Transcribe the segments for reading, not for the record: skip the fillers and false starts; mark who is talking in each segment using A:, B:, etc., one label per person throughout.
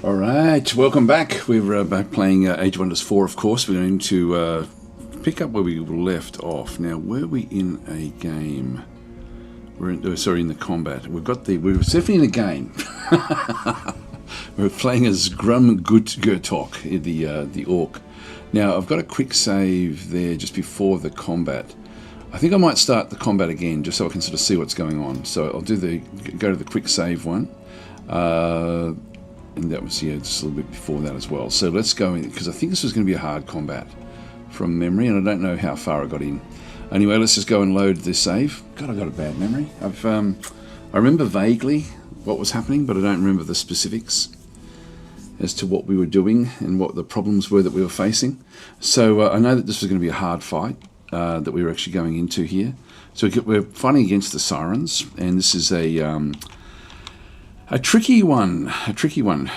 A: Alright, welcome back. We're back playing Age of Wonders 4, of course. We're going to pick up where we left off. Now, were we in a game? We're in the combat. We're definitely in a game. We're playing as Grumgutgertok, the orc. Now, I've got a quick save there just before the combat. I think I might start the combat again, just so I can sort of see what's going on. So I'll go to the quick save one. And that was, just a little bit before that as well. So let's go in, because I think this was going to be a hard combat from memory, and I don't know how far I got in. Anyway, let's just go and load this save. God, I got a bad memory. I remember vaguely what was happening, but I don't remember the specifics as to what we were doing and what the problems were that we were facing. So I know that this was going to be a hard fight that we were actually going into here. So we're fighting against the Syrons, and this is a tricky one.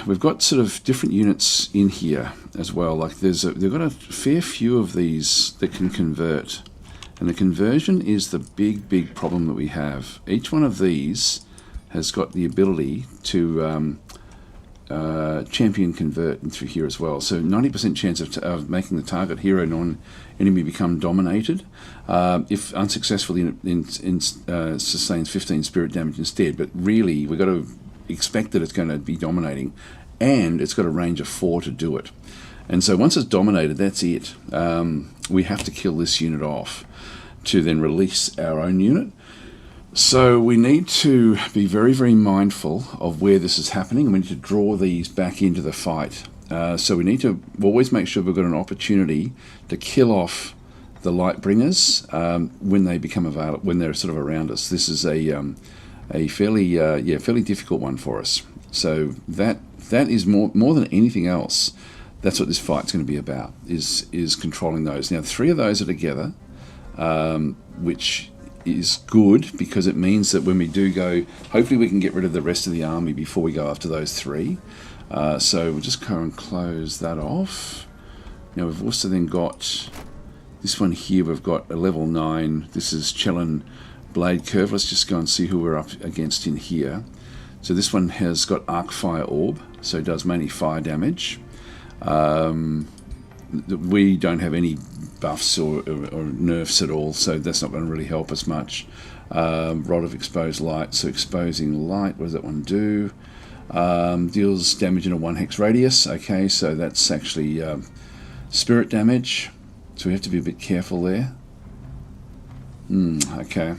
A: We've got sort of different units in here as well. Like they've got a fair few of these that can convert, and the conversion is the big problem that we have. Each one of these has got the ability to champion convert in through here as well. So 90% chance of making the target hero non-enemy become dominated. If unsuccessful, sustains 15 spirit damage instead. But really, we've got to expect that it's going to be dominating, and it's got a range of 4 to do it. And so once it's dominated, that's it. We have to kill this unit off to then release our own unit. So we need to be very mindful of where this is happening, and we need to draw these back into the fight. So we need to always make sure we've got an opportunity to kill off the Lightbringers when they become available, when they're sort of around us. This is a fairly difficult one for us. So that is more than anything else. That's what this fight's going to be about, is controlling those. Now, 3 of those are together, which is good, because it means that when we do go, hopefully we can get rid of the rest of the army before we go after those 3. So we'll just go and close that off. Now we've also then got this one here. We've got a level 9. This is Chellan Blade Curve. Let's just go and see who we're up against in here. So this one has got Arc Fire Orb, so it does mainly fire damage. We don't have any buffs or nerfs at all, so that's not going to really help us much. Rod of Exposed Light, so Exposing Light, what does that one do? Deals damage in a 1 hex radius. Okay, so that's actually spirit damage, so we have to be a bit careful there. Okay.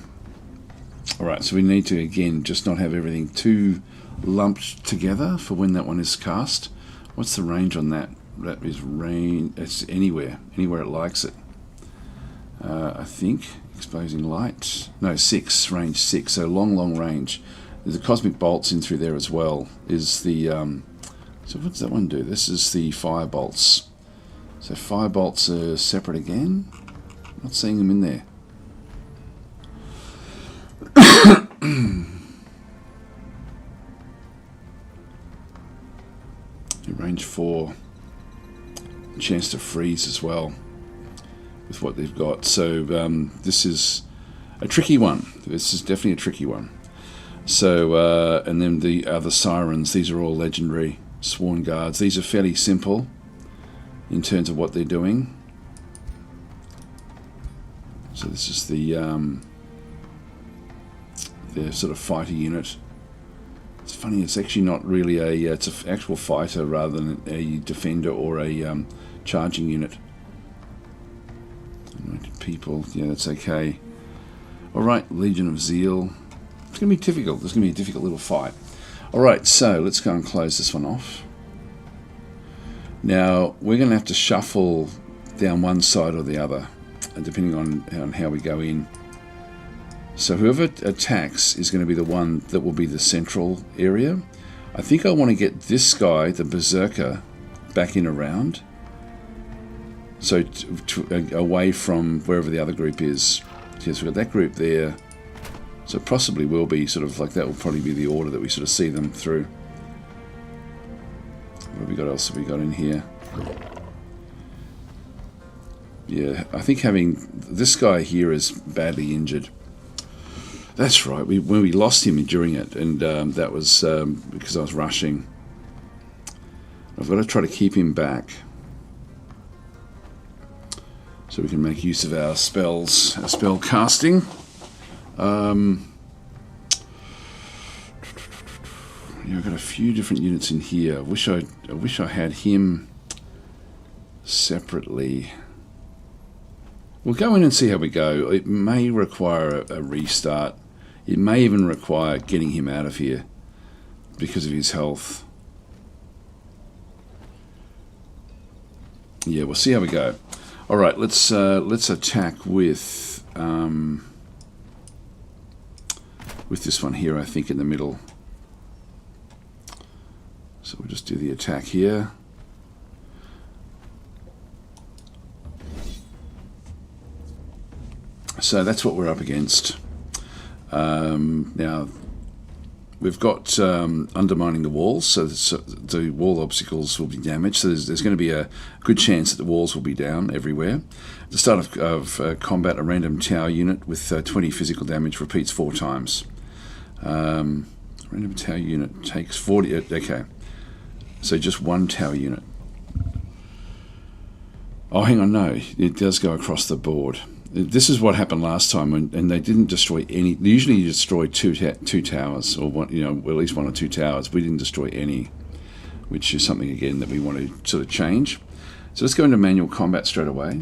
A: Alright, so we need to, again, just not have everything too lumped together for when that one is cast. What's the range on that? That is range, it's anywhere it likes it. I think, Exposing Light. No, 6, range 6, so long range. There's a Cosmic Bolts in through there as well. Is the, so what does that one do? This is the Fire Bolts. So Fire Bolts are separate again. Not seeing them in there. Range 4, chance to freeze as well with what they've got. So this is a tricky one. This is definitely a tricky one. So and then the other Syrons, these are all legendary Sworn Guards. These are fairly simple in terms of what they're doing. So this is the their sort of fighter unit. It's funny, it's actually not really it's an actual fighter rather than a defender or a charging unit. Anointed people, yeah, that's okay. Alright, Legion of Zeal. It's going to be difficult. There's going to be a difficult little fight. Alright, so let's go and close this one off. Now, we're going to have to shuffle down one side or the other, depending on how we go in. So whoever attacks is going to be the one that will be the central area. I think I want to get this guy, the Berserker, back in around. So away from wherever the other group is. Yes, we've got that group there. So possibly will be sort of like, that will probably be the order that we sort of see them through. What else have we got in here? Yeah, I think having this guy here is badly injured. That's right, when we lost him during it, and that was because I was rushing. I've got to try to keep him back so we can make use of our spells, our spell casting. Yeah, I've got a few different units in here. I wish I had him separately. We'll go in and see how we go. It may require a restart. It may even require getting him out of here because of his health. Yeah, we'll see how we go. All right, let's attack with this one here. I think in the middle. So we'll just do the attack here. So that's what we're up against. Now, we've got undermining the walls, so the wall obstacles will be damaged. So there's going to be a good chance that the walls will be down everywhere. At the start of combat, a random tower unit with 20 physical damage repeats 4 times. Random tower unit takes 40... okay, so just 1 tower unit. Oh, hang on, no. It does go across the board. This is what happened last time, and they didn't destroy any. Usually, you destroy two towers, or one, at least 1 or 2 towers. We didn't destroy any, which is something again that we want to sort of change. So let's go into manual combat straight away,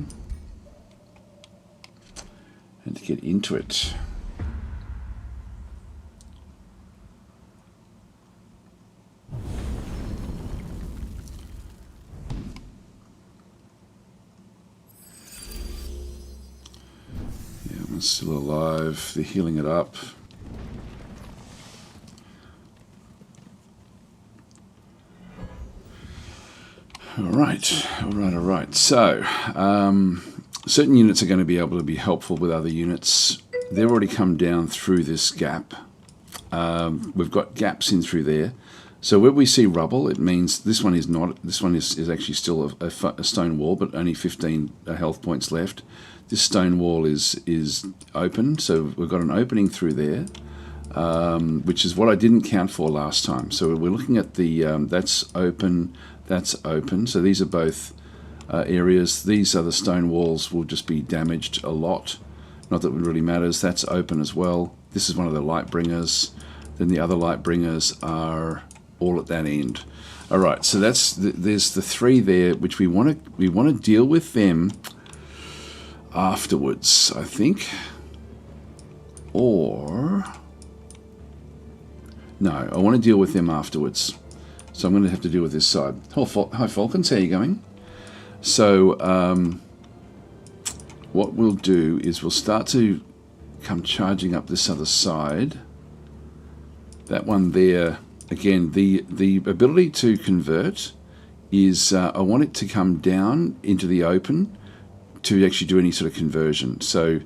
A: and to get into it. Still alive. They're healing it up. All right. So, certain units are going to be able to be helpful with other units. They've already come down through this gap. We've got gaps in through there. So where we see rubble, it means this one is not. This one is actually still a stone wall, but only 15 health points left. This stone wall is open, so we've got an opening through there, which is what I didn't count for last time. So we're looking at the that's open. So these are both areas. These other stone walls will just be damaged a lot. Not that it really matters. That's open as well. This is one of the light bringers. Then the other light bringers are all at that end. All right. So there's the 3 there, which we want to deal with them afterwards, I think. Or no, I want to deal with them afterwards. So I'm going to have to deal with this side. Hi Falcons, how are you going? So what we'll do is we'll start to come charging up this other side. That one there, again, the ability to convert is I want it to come down into the open to actually do any sort of conversion. So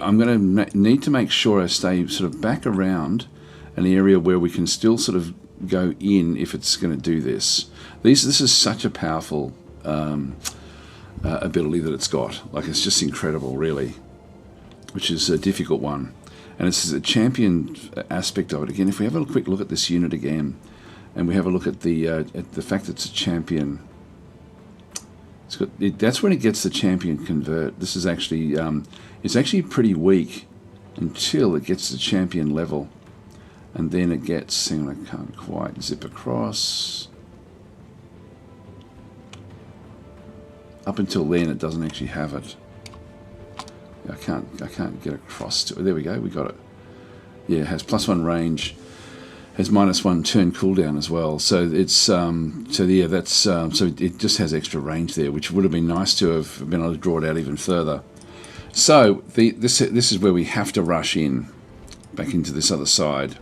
A: I'm going to need to make sure I stay sort of back around an area where we can still sort of go in if it's going to do this. This is such a powerful ability that it's got. Like, it's just incredible, really, which is a difficult one. And it's a champion aspect of it. Again, if we have a quick look at this unit again, and we have a look at the fact that it's a champion, that's when it gets the champion convert. This is actually it's actually pretty weak until it gets to champion level, and then it gets. Hang on, I can't quite zip across. Up until then, it doesn't actually have it. I can't get across to it. There we go. We got it. Yeah, it has +1 range. Has -1 turn cooldown as well, so it's so it just has extra range there, which would have been nice to have been able to draw it out even further. So this is where we have to rush in back into this other side.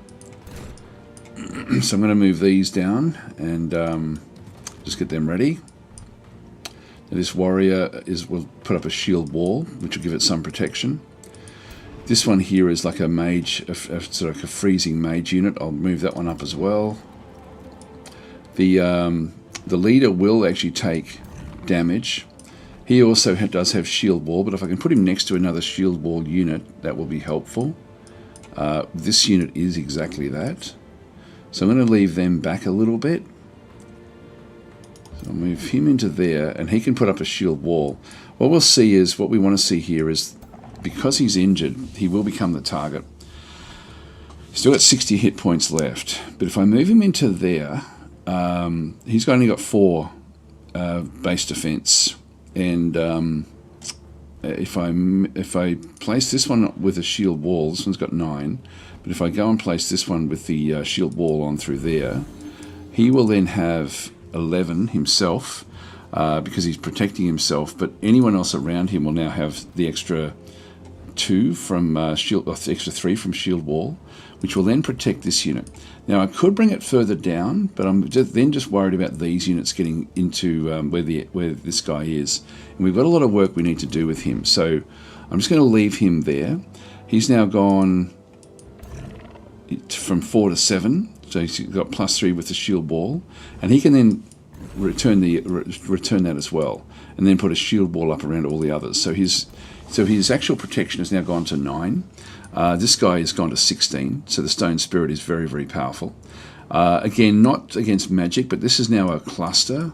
A: So I'm going to move these down and just get them ready. Now this warrior will put up a shield wall, which will give it some protection. This one here is like a mage, sort of a freezing mage unit. I'll move that one up as well. The leader will actually take damage. He also does have shield wall, but if I can put him next to another shield wall unit, that will be helpful. This unit is exactly that. So I'm going to leave them back a little bit. I'll move him into there, and he can put up a shield wall. What we'll see is, what we want to see here is, because he's injured, he will become the target. Still got 60 hit points left, but if I move him into there, he's only got 4 base defense, and if I place this one with a shield wall, this one's got 9, but if I go and place this one with the shield wall on through there, he will then have 11 himself, because he's protecting himself, but anyone else around him will now have the extra 2 from shield, or the extra 3 from shield wall, which will then protect this unit. Now I could bring it further down, but I'm just worried about these units getting into where this guy is, and we've got a lot of work we need to do with him. So I'm just going to leave him there. He's now gone from 4 to 7, so he's got +3 with the shield wall, and he can then return that as well, and then put a shield wall up around all the others. So his actual protection has now gone to 9. This guy has gone to 16, so the Stone Spirit is very, very powerful. Again, not against magic, but this is now a cluster,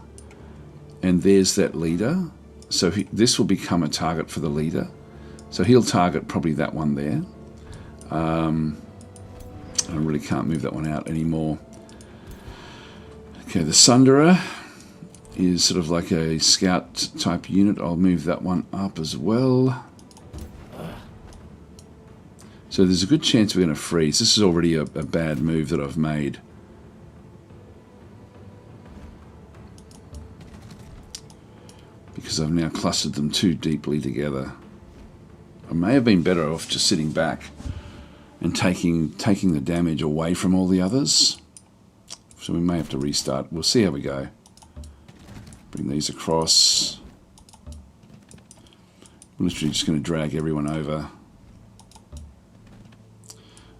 A: and there's that leader. So this will become a target for the leader. So he'll target probably that one there. I really can't move that one out anymore. Okay, the Sunderer is sort of like a scout type unit. I'll move that one up as well. So there's a good chance we're going to freeze. This is already a bad move that I've made. Because I've now clustered them too deeply together. I may have been better off just sitting back and taking the damage away from all the others. So we may have to restart. We'll see how we go. Bring these across. We're literally just going to drag everyone over.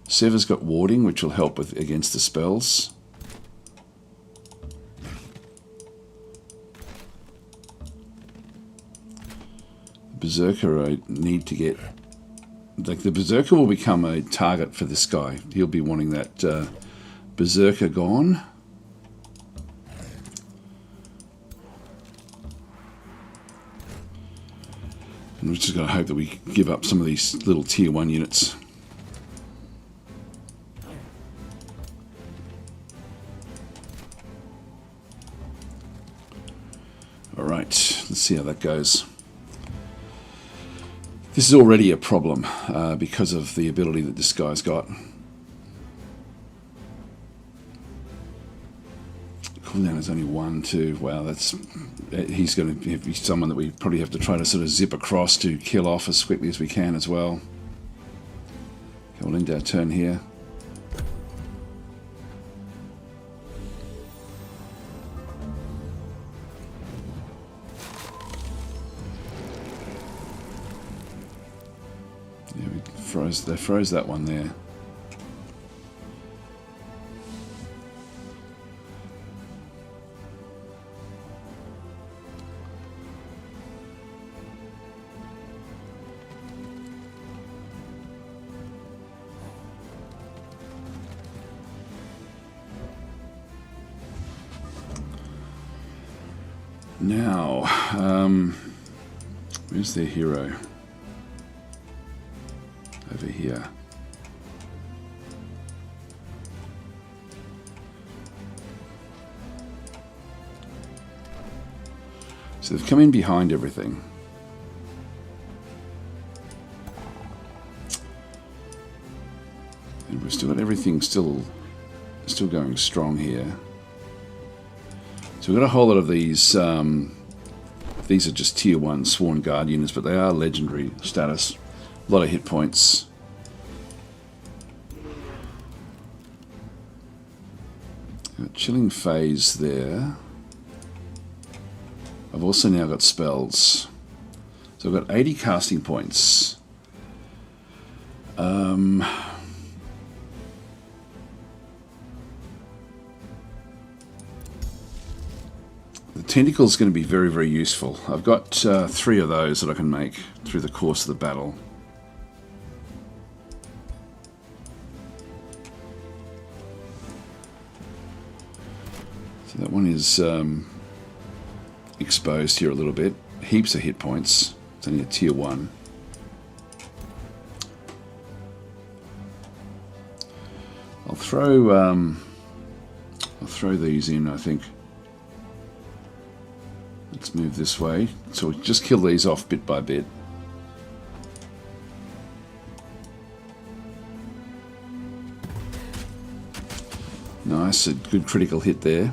A: Sever's got warding, which will help against the spells. Berserker, I need to get... Like, the Berserker will become a target for this guy. He'll be wanting that Berserker gone. And we're just going to hope that we give up some of these little tier 1 units. Alright, let's see how that goes. This is already a problem because of the ability that this guy's got. Cooldown is only 1, 2. Wow, he's going to be someone that we probably have to try to sort of zip across to kill off as quickly as we can as well. Okay, we'll end our turn here. They froze that one there. Now, where's their hero? Over here. So they've come in behind everything. And we've still got everything still going strong here. So we've got a whole lot of these. These are just tier 1 Sworn Guard units, but they are legendary status. A lot of hit points. Chilling Phase there. I've also now got spells. So I've got 80 casting points. The Tentacle is going to be very, very useful. I've got 3 of those that I can make through the course of the battle. That one is exposed here a little bit. Heaps of hit points. It's only a tier 1. I'll throw these in, I think. Let's move this way. So we'll just kill these off bit by bit. Nice, a good critical hit there.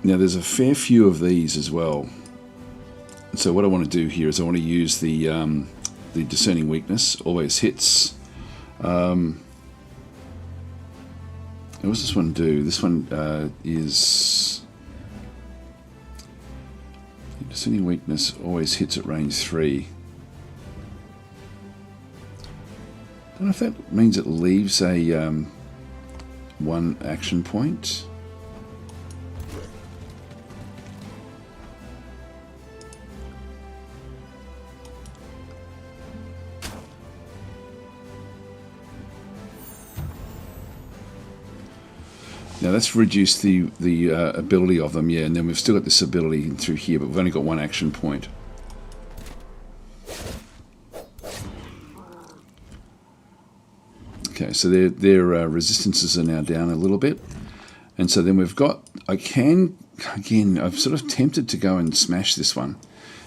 A: Now there's a fair few of these as well. So what I want to do here is I want to use the discerning weakness. Always hits. What does this one do? This one is discerning weakness. Always hits at range 3. I don't know if that means it leaves a 1 action point. Now that's reduced the ability of them, yeah, and then we've still got this ability through here, but we've only got 1 action point. Okay, so their resistances are now down a little bit, and so then we've got, I'm sort of tempted to go and smash this one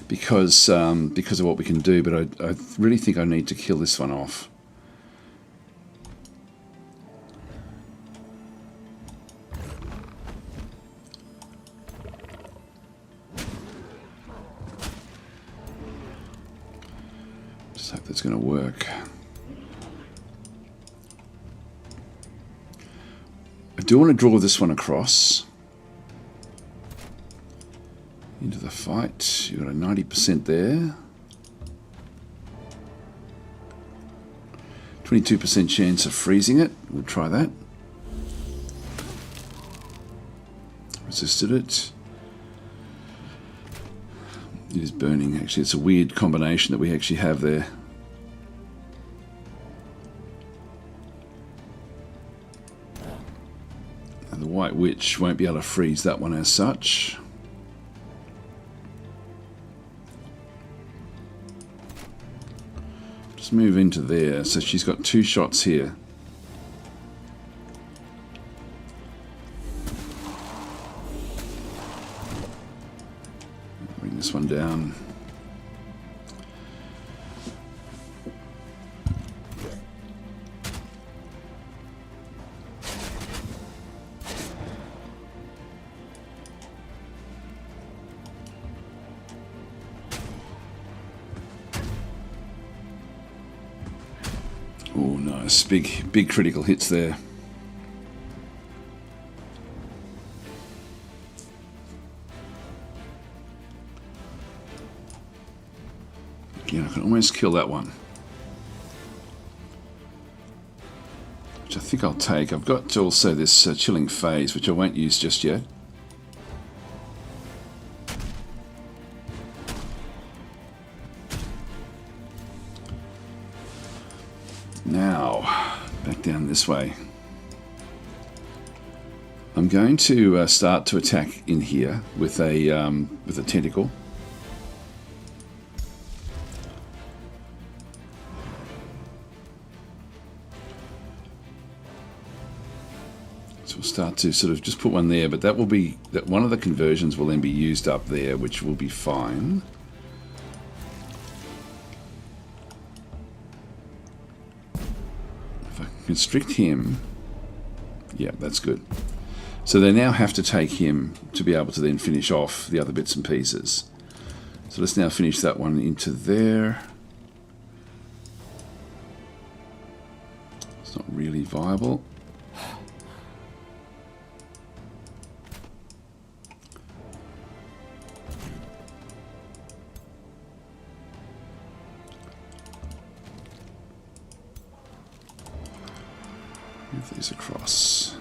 A: because of what we can do, but I really think I need to kill this one off. Just hope that's going to work. I do want to draw this one across into the fight. You've got a 90% there. 22% chance of freezing it. We'll try that. Resisted it. It is burning, actually. It's a weird combination that we actually have there. And the White Witch won't be able to freeze that one as such. Just move into there. So she's got 2 shots here. Bring this one down. Oh, nice. Big critical hits there. Again, I can almost kill that one. Which I think I'll take. I've got also this chilling phase, which I won't use just yet. Now, back down this way. I'm going to start to attack in here with a tentacle. So we'll start to sort of just put one there, but that will be that one of the conversions will then be used up there, which will be fine. Constrict him. Yeah, that's good. So they now have to take him to be able to then finish off the other bits and pieces. So let's now finish that one into there. It's not really viable. Move these across.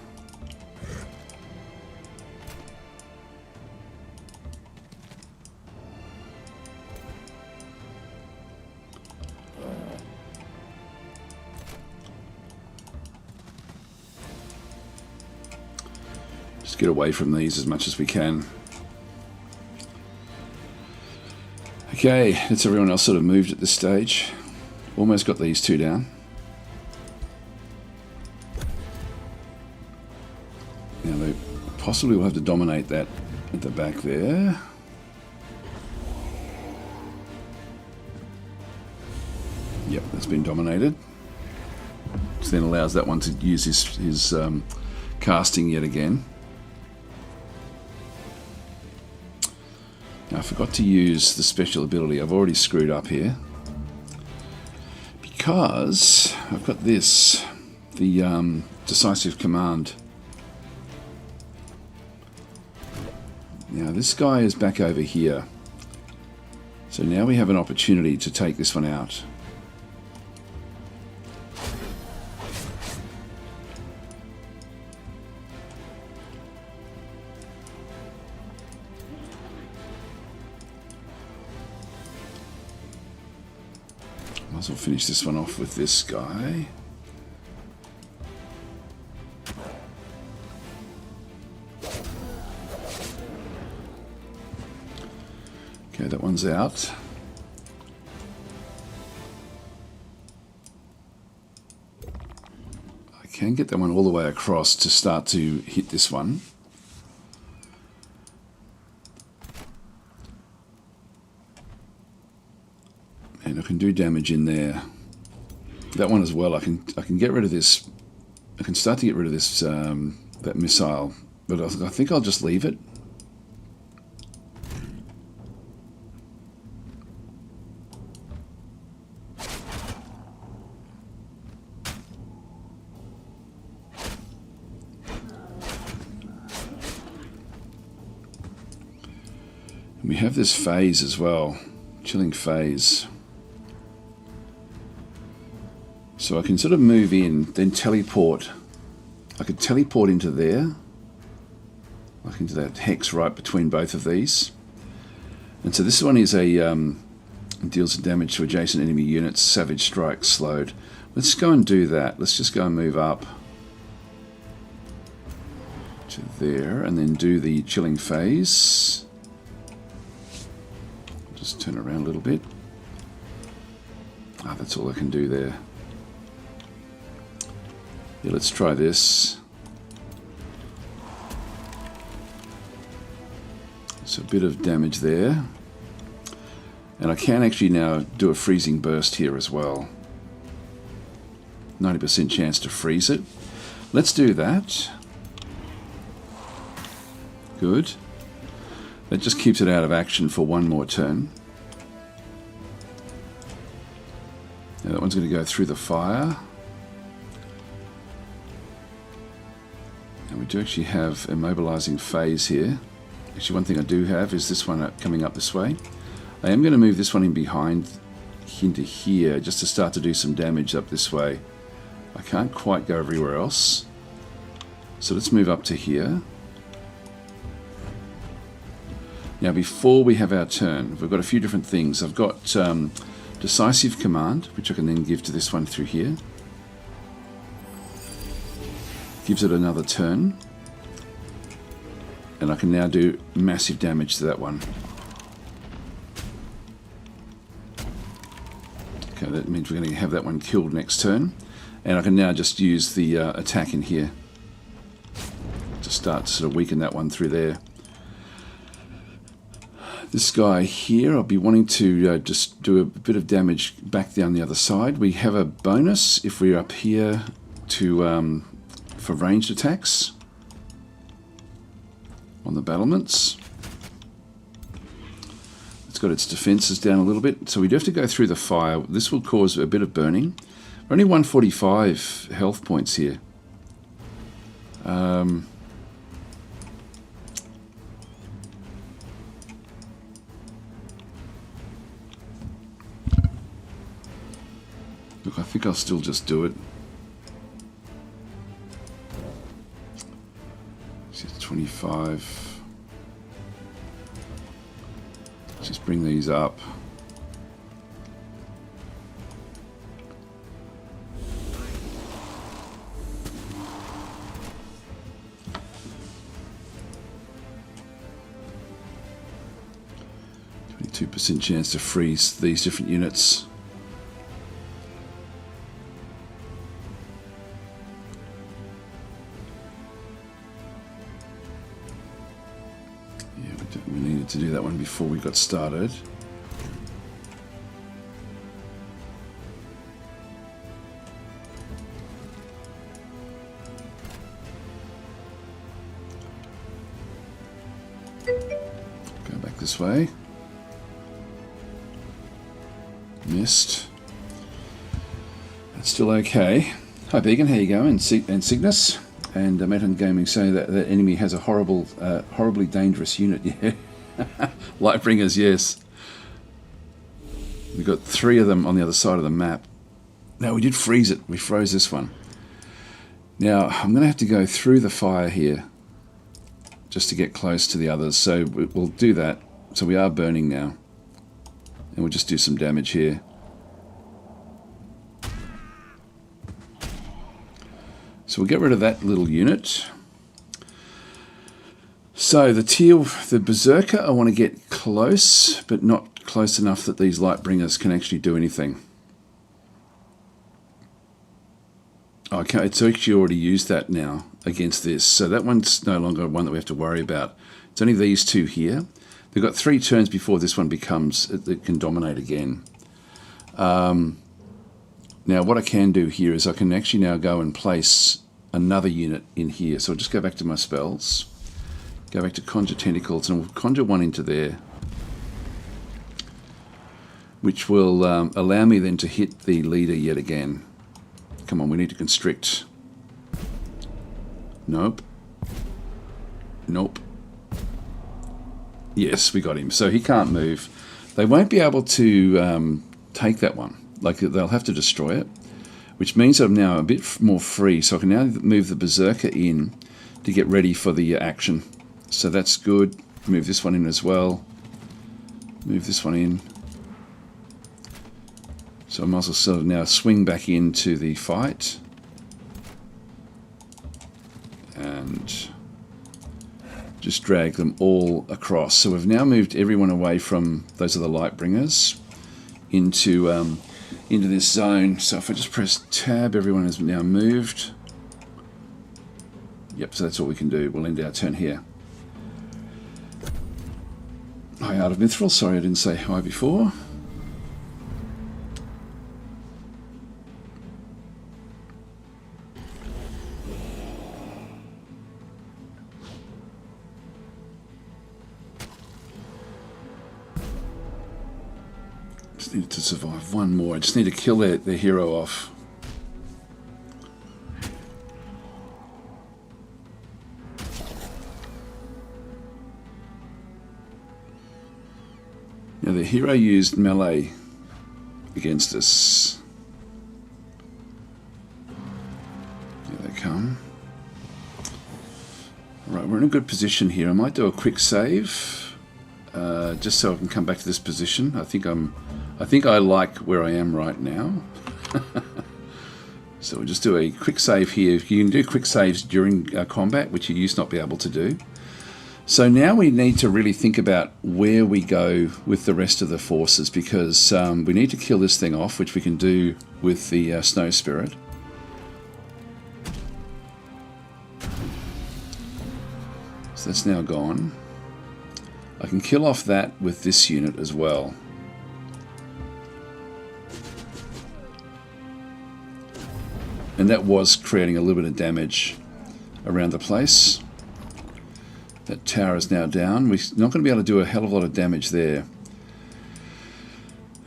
A: Just get away from these as much as we can. Okay, that's everyone else sort of moved at this stage. Almost got these two down. Now they possibly will have to dominate that at the back there. Yep, that's been dominated. So then allows that one to use his casting yet again. Now I forgot to use the special ability. I've already screwed up here. Because I've got this, the decisive command. Now this guy is back over here. So now we have an opportunity to take this one out. Might as well finish this one off with this guy. Okay, that one's out. I can get that one all the way across to start to hit this one. And I can do damage in there. That one as well. I can get rid of this. I can start to get rid of this that missile, but I think I'll just leave it. And we have this phase as well, chilling phase. So I can sort of move in, then teleport. I could teleport into there, like into that hex right between both of these. And so this one is a deals damage to adjacent enemy units, savage strike slowed. Let's go and do that. Let's just go and move up to there and then do the chilling phase. Just turn around a little bit. Ah, that's all I can do there. Yeah, let's try this. So a bit of damage there. And I can actually now do a freezing burst here as well. 90% chance to freeze it. Let's do that. Good. That just keeps it out of action for one more turn. Now that one's going to go through the fire. And we do actually have a mobilizing phase here. Actually, one thing I do have is this one coming up this way. I am going to move this one in behind into here just to start to do some damage up this way. I can't quite go everywhere else. So let's move up to here. Now before we have our turn, we've got a few different things. I've got decisive command, which I can then give to this one through here. Gives it another turn. And I can now do massive damage to that one. Okay, that means we're going to have that one killed next turn. And I can now just use the attack in here to start to sort of weaken that one through there. This guy here, I'll be wanting to just do a bit of damage back down the other side. We have a bonus if we're up here to for ranged attacks on the battlements. It's got its defenses down a little bit, so we do have to go through the fire. This will cause a bit of burning. We're only 145 health points here. Look, I think I'll still just do it. 25. Just bring these up. 2% chance to freeze these different units. Yeah, we needed to do that one before we got started. Go back this way. Missed. That's still okay. Hi Began, how you going? And Cygnus and Meton Gaming saying that the enemy has a horribly dangerous unit. Yeah, Lightbringers. Yes, we've got 3 of them on the other side of the map. No, we did freeze it. We froze this one. Now I'm going to have to go through the fire here just to get close to the others. So we'll do that. So we are burning now. And we'll just do some damage here. So we'll get rid of that little unit. So the Berserker, I want to get close, but not close enough that these Lightbringers can actually do anything. Okay, it's actually already used that now against this. So that one's no longer one that we have to worry about. It's only these 2 here. They've got 3 turns before this one becomes, it can dominate again. Now what I can do here is I can actually now go and place another unit in here. So I'll just go back to my spells, go back to Conjure Tentacles, and we'll conjure one into there, which will allow me then to hit the leader yet again. Come on, we need to constrict. Nope. Nope. Yes, we got him. So he can't move. They won't be able to take that one. Like, they'll have to destroy it, which means I'm now a bit more free. So I can now move the Berserker in to get ready for the action. So that's good. Move this one in as well. Move this one in. So I might as well sort of now swing back into the fight. And just drag them all across. So we've now moved everyone away from, those are the Lightbringers, into this zone. So if I just press tab, everyone has now moved. Yep, so that's all we can do. We'll end our turn here. Hi, Art of Mithril. Sorry I didn't say hi before. Just need to survive one more. I just need to kill their hero off. Now the hero used melee against us. Here they come. Right, we're in a good position here. I might do a quick save, just so I can come back to this position. I think I like where I am right now. So we'll just do a quick save here. You can do quick saves during combat, which you used to not be able to do. So now we need to really think about where we go with the rest of the forces, because we need to kill this thing off, which we can do with the Snow Spirit. So that's now gone. I can kill off that with this unit as well. And that was creating a little bit of damage around the place. That tower is now down. We're not going to be able to do a hell of a lot of damage there.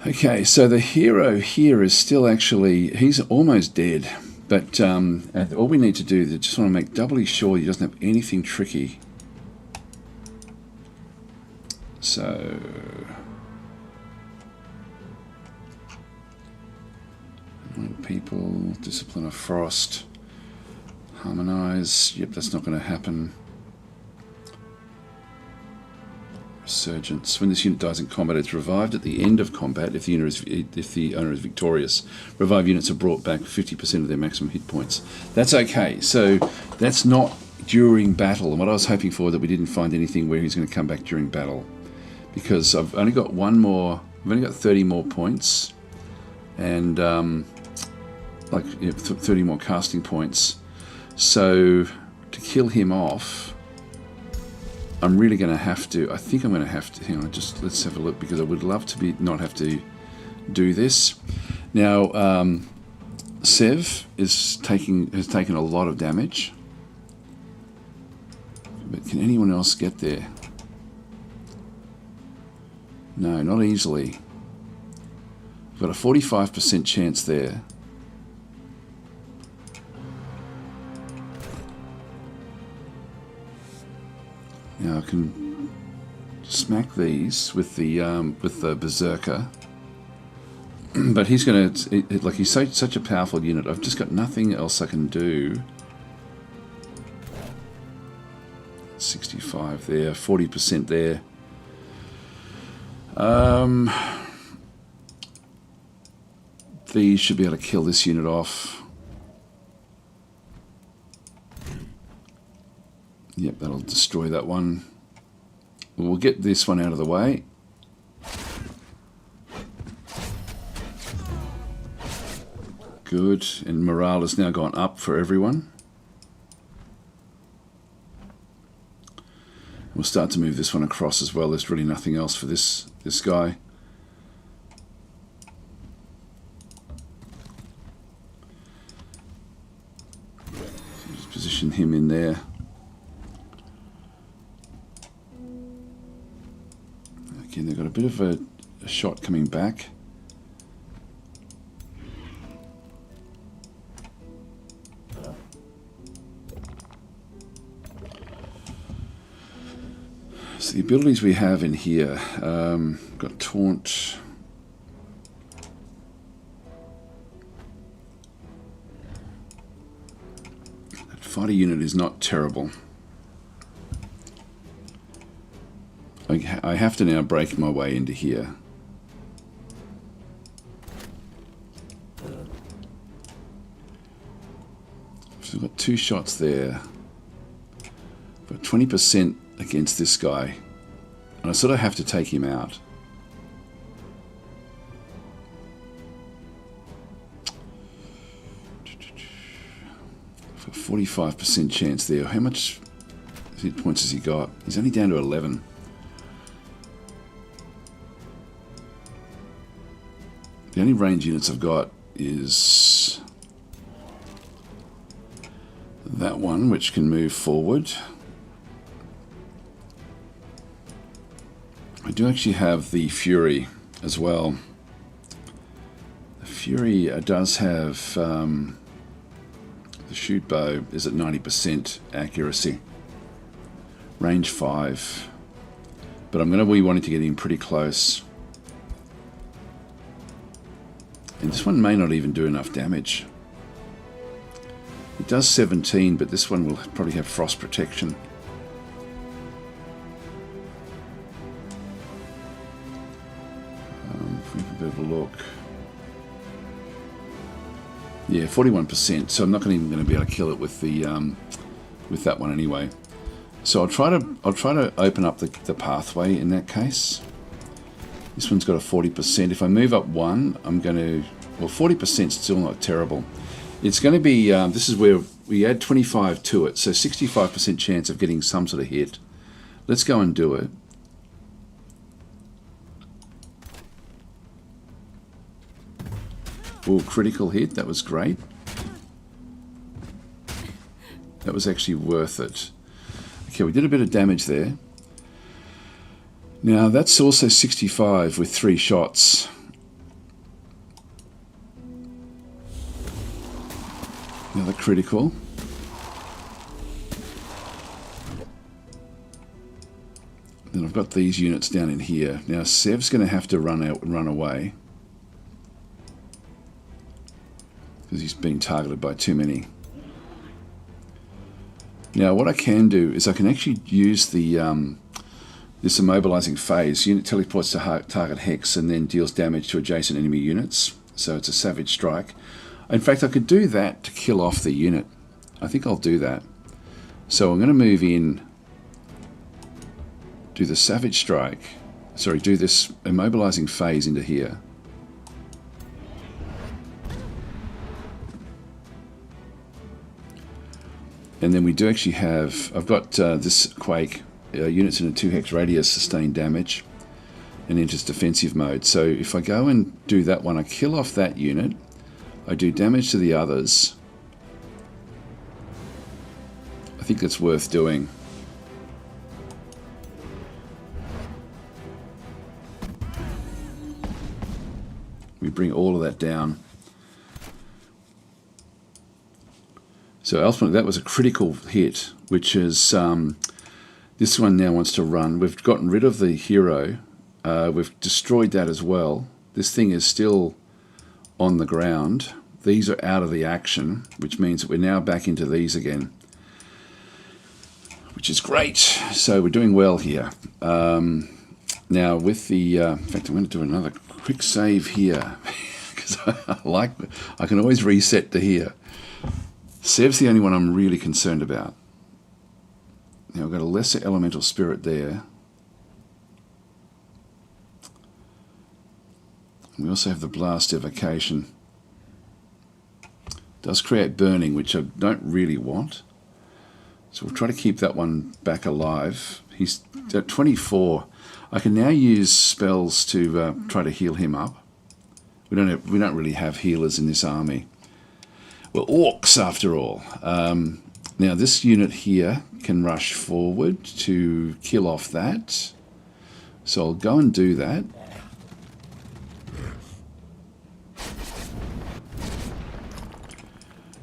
A: Okay, so the hero here is still actually, he's almost dead. But all we need to do is just want to make doubly sure he doesn't have anything tricky. So people, Discipline of Frost, Harmonize. Yep, that's not going to happen. Resurgence. When this unit dies in combat, it's revived at the end of combat if the owner is victorious. Revived units are brought back 50% of their maximum hit points. That's okay. So that's not during battle. And what I was hoping for, that we didn't find anything where he's going to come back during battle. because I've only got one more. I've only got 30 more points, and 30 more casting points. So to kill him off, I'm really going to have to. I think I'm going to have to. Hang on, let's have a look, because I would love to not have to do this. Now, Sev has taken a lot of damage, but can anyone else get there? No, not easily. I've got a 45% chance there. Now I can smack these with the Berserker, but he's going to, like, he's such a powerful unit. I've just got nothing else I can do. 65 there, 40% there. These should be able to kill this unit off. Yep, that'll destroy that one. We'll get this one out of the way. Good, and morale has now gone up for everyone. We'll start to move this one across as well. There's really nothing else for this guy. So just position him in there. Again, they've got a bit of a shot coming back. So the abilities we have in here, got Taunt. That fighter unit is not terrible. I have to now break my way into here. So I've got 2 shots there. I've got 20% against this guy, and I sort of have to take him out. I've got 45% chance there. How much hit points has he got? He's only down to 11. The only range units I've got is that one, which can move forward. I do actually have the Fury as well. The Fury does have the shoot bow is at 90% accuracy, range 5, but I'm going to be wanting to get in pretty close. And this one may not even do enough damage. It does 17, but this one will probably have frost protection. If we have a bit of a look. Yeah, 41%. So I'm not even going to be able to kill it with the with that one anyway. So I'll try to open up the pathway in that case. This one's got a 40%. If I move up 1, I'm going to... Well, 40% is still not terrible. It's going to be... this is where we add 25 to it, so 65% chance of getting some sort of hit. Let's go and do it. Oh, critical hit. That was great. That was actually worth it. Okay, we did a bit of damage there. Now, that's also 65 with 3 shots. Another critical. Then I've got these units down in here. Now, Sev's going to have to run out and run away, because he's being targeted by too many. Now, what I can do is I can actually use the this immobilizing phase. Unit teleports to target hex and then deals damage to adjacent enemy units. So it's a savage strike. In fact, I could do that to kill off the unit. I think I'll do that. So I'm going to move in, do the savage strike, sorry, do this immobilizing phase into here. And then we do actually have, I've got this Quake, units in a 2 hex radius sustain damage and enters defensive mode. So if I go and do that one, I kill off that unit, I do damage to the others. I think that's worth doing. We bring all of that down. So ultimately that was a critical hit, which is this one now wants to run. We've gotten rid of the hero. We've destroyed that as well. This thing is still on the ground. These are out of the action, which means that we're now back into these again, which is great. So we're doing well here. Now with the, in fact, I'm going to do another quick save here because I can always reset to here. Sev's the only one I'm really concerned about. Now we've got a lesser elemental spirit there. We also have the blast evocation. Does create burning, which I don't really want. So we'll try to keep that one back alive. He's at 24. I can now use spells to try to heal him up. We don't really have healers in this army. We're orcs after all. Now this unit here can rush forward to kill off that. So I'll go and do that.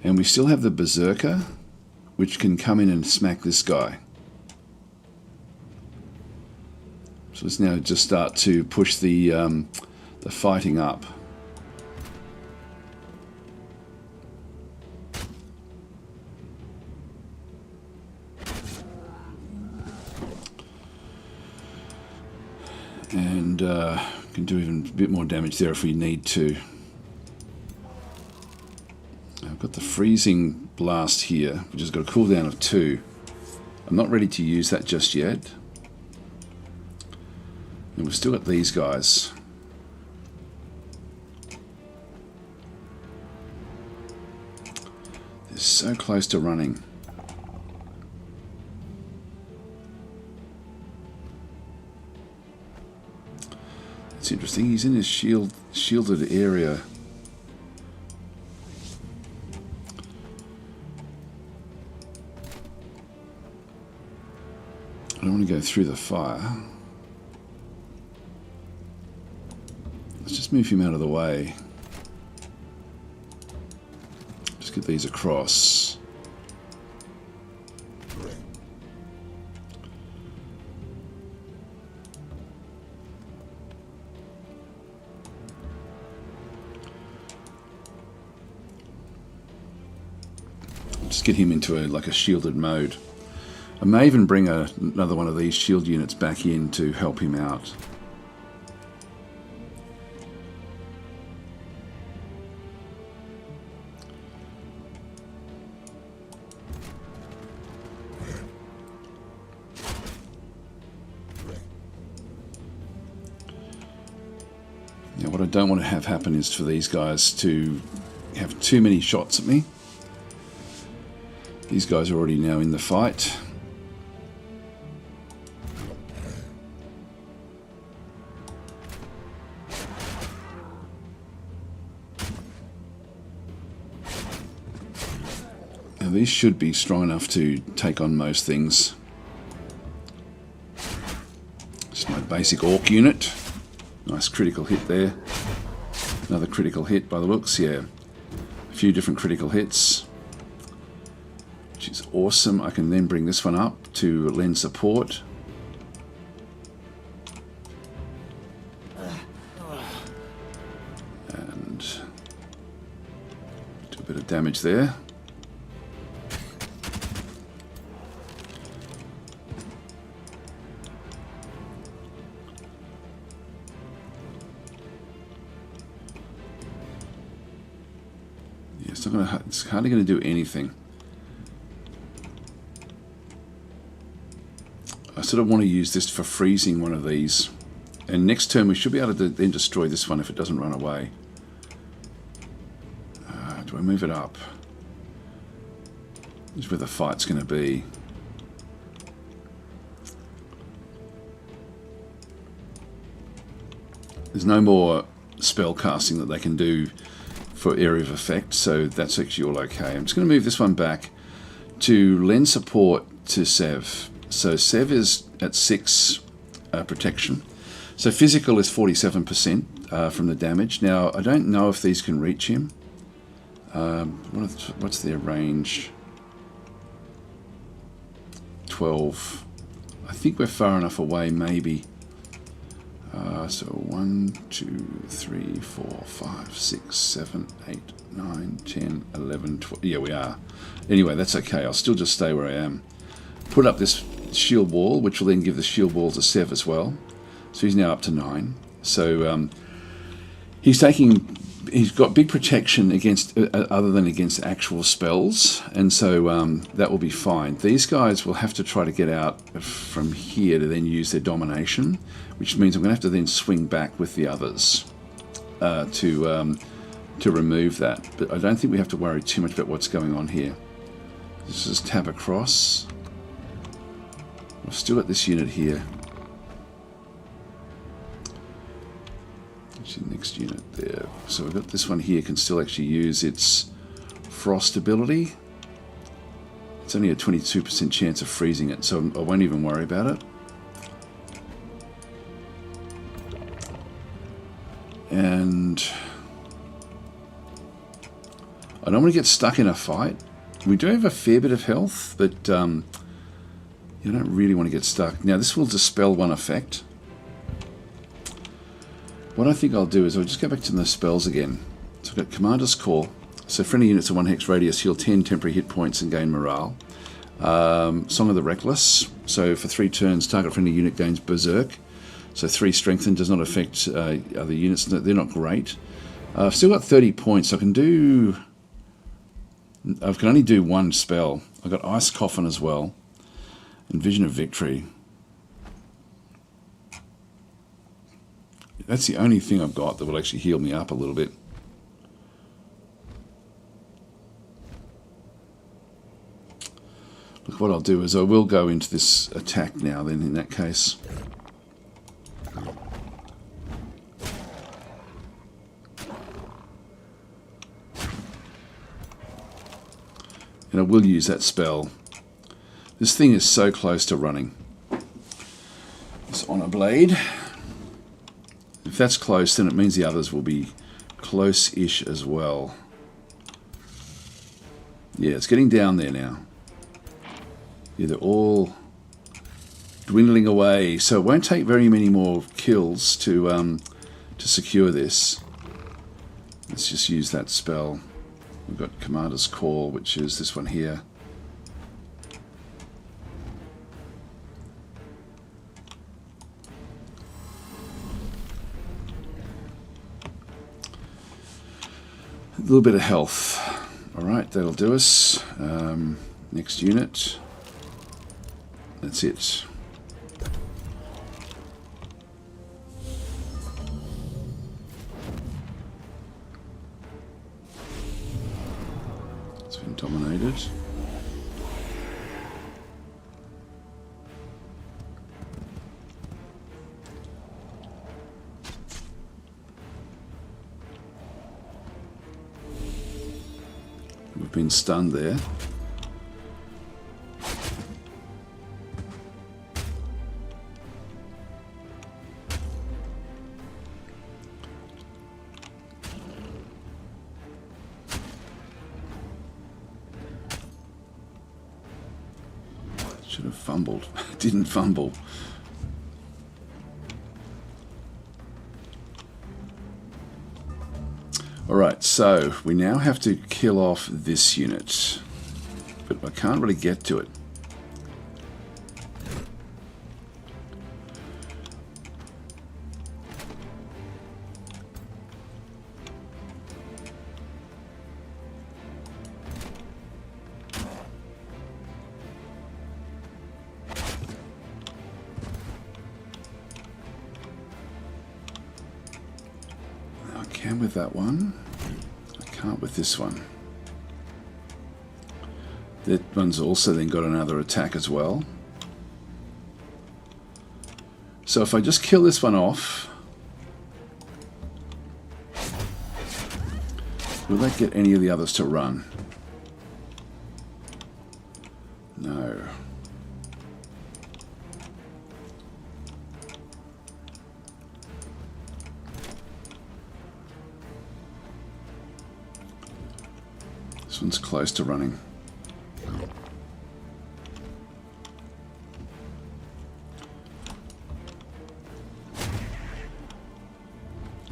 A: And we still have the Berserker, which can come in and smack this guy. So let's now just start to push the fighting up. And can do even a bit more damage there if we need to. I've got the freezing blast here, which has got a cooldown of 2. I'm not ready to use that just yet. And we've still got these guys. They're so close to running. It's interesting, he's in his shielded area. I don't want to go through the fire. Let's just move him out of the way. Just get these across. Just get him into like a shielded mode. I may even bring another one of these shield units back in to help him out. Now what I don't want to have happen is for these guys to have too many shots at me. These guys are already now in the fight. These should be strong enough to take on most things. Just my basic orc unit. Nice critical hit there. Another critical hit by the looks, yeah. A few different critical hits, which is awesome. I can then bring this one up to lend support. And do a bit of damage there. It's hardly going to do anything. I sort of want to use this for freezing one of these And next turn we should be able to then destroy this one if it doesn't run away. Do I move it up? This is where the fight's going to be. There's no more spell casting that they can do for area of effect, so that's actually all okay. I'm just going to move this one back to lend support to Sev. So Sev is at 6 protection. So physical is 47% from the damage. Now, I don't know if these can reach him. What's their range? 12. I think we're far enough away, maybe. So 1, 2, 3, 4, 5, 6, 7, 8, 9, 10, 11, 12. Yeah, we are. Anyway, that's okay. I'll still just stay where I am. Put up this shield wall, which will then give the shield wall to Sev as well. So he's now up to 9. So he's got big protection against other than against actual spells, and so that will be fine. These guys will have to try to get out from here to then use their domination, which means I'm going to have to then swing back with the others to remove that. But I don't think we have to worry too much about what's going on here. Let's just tap across. I've still got this unit here. Next unit there. So we've got this one here, can still actually use its frost ability. It's only a 22% chance of freezing it, so I won't even worry about it. And I don't want to get stuck in a fight. We do have a fair bit of health, but you don't really want to get stuck. Now this will dispel one effect. What I think I'll do is I'll just go back to the spells again. So I've got Commander's Call. So friendly units of 1 hex radius heal 10 temporary hit points and gain morale. Song of the Reckless. So for 3 turns, target friendly unit gains Berserk. So 3 strengthen, does not affect other units. They're not great. I've still got 30 points. I can only do 1 spell. I've got Ice Coffin as well. And Vision of Victory. That's the only thing I've got that will actually heal me up a little bit. Look, what I'll do is I will go into this attack now then in that case. And I will use that spell. This thing is so close to running. This Honor Blade. If that's close, then it means the others will be close-ish as well. Yeah, it's getting down there now. Yeah, they're all dwindling away. So it won't take very many more kills to secure this. Let's just use that spell. We've got Commander's Call, which is this one here. A little bit of health. Alright, that'll do us. Next unit. That's it. It's been dominated. We've been stunned there. Should have fumbled. Didn't fumble. Alright, so we now have to kill off this unit, but I can't really get to it. can with that one. I can't with this one. That one's also then got another attack as well. So if I just kill this one off, will that get any of the others to run? No. This one's close to running.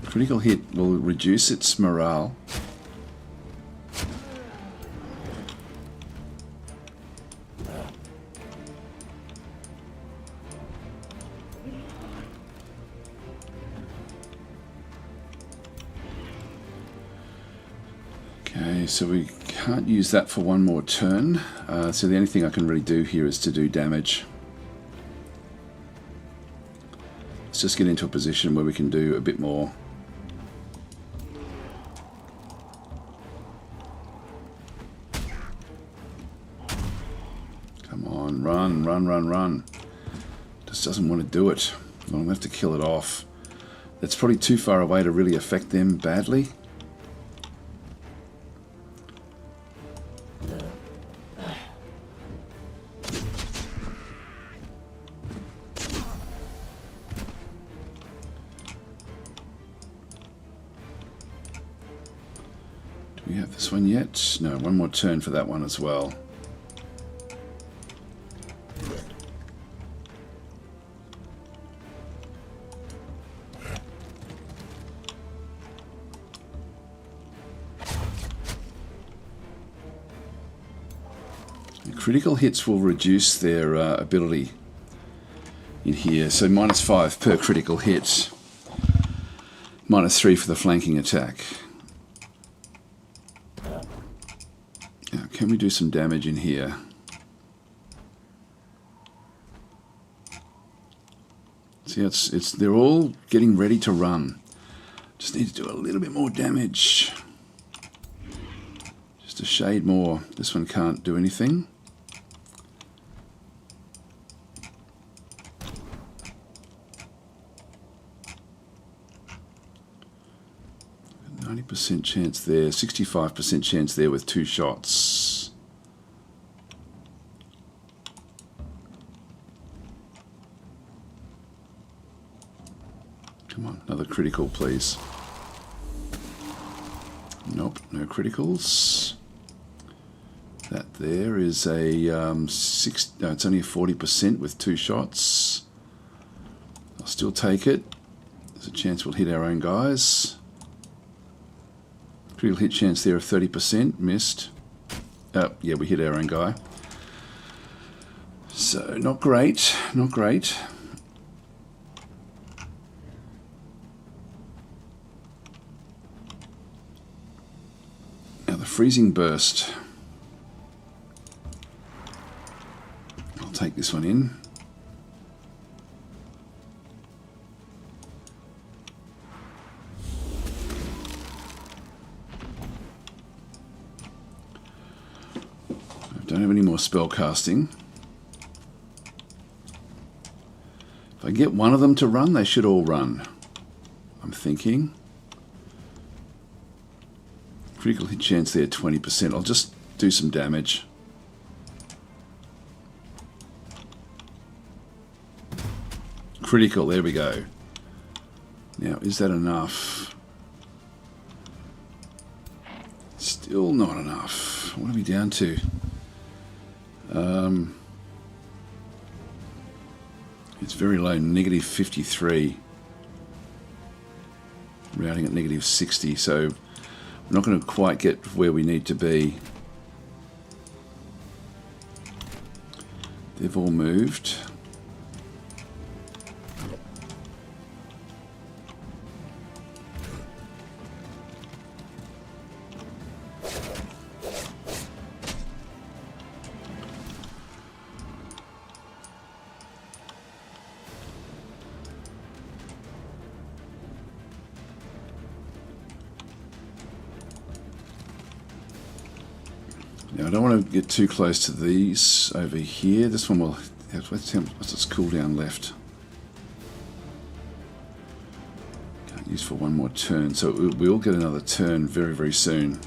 A: Critical hit will reduce its morale. Okay, so we can't use that for one more turn. So the only thing I can really do here is to do damage. Let's just get into a position where we can do a bit more. Run. Just doesn't want to do it. I'm going to have to kill it off. That's probably too far away to really affect them badly. Do we have this one yet? No, one more turn for that one as well. Critical hits will reduce their ability in here. So -5 per critical hit. -3 for the flanking attack. Now, can we do some damage in here? See, they're all getting ready to run. Just need to do a little bit more damage. Just a shade more. This one can't do anything. 90% chance there, 65% chance there with 2 shots. Come on, another critical, please. Nope, no criticals. That there is a no, it's only a 40% with 2 shots. I'll still take it. There's a chance we'll hit our own guys. Critical hit chance there of 30%, missed. Yeah, we hit our own guy. So, not great, not great. Now the freezing burst. I'll take this one in. Don't have any more spell casting. If I get one of them to run, they should all run. I'm thinking. Critical hit chance there, 20%. I'll just do some damage. Critical, there we go. Now, is that enough? Still not enough. What are we down to? It's very low, -53. Rounding at -60, so we're not going to quite get where we need to be. They've all moved. Now I don't want to get too close to these over here. This one will have, what's its cooldown left? Can't use for one more turn, so we'll get another turn very, very soon.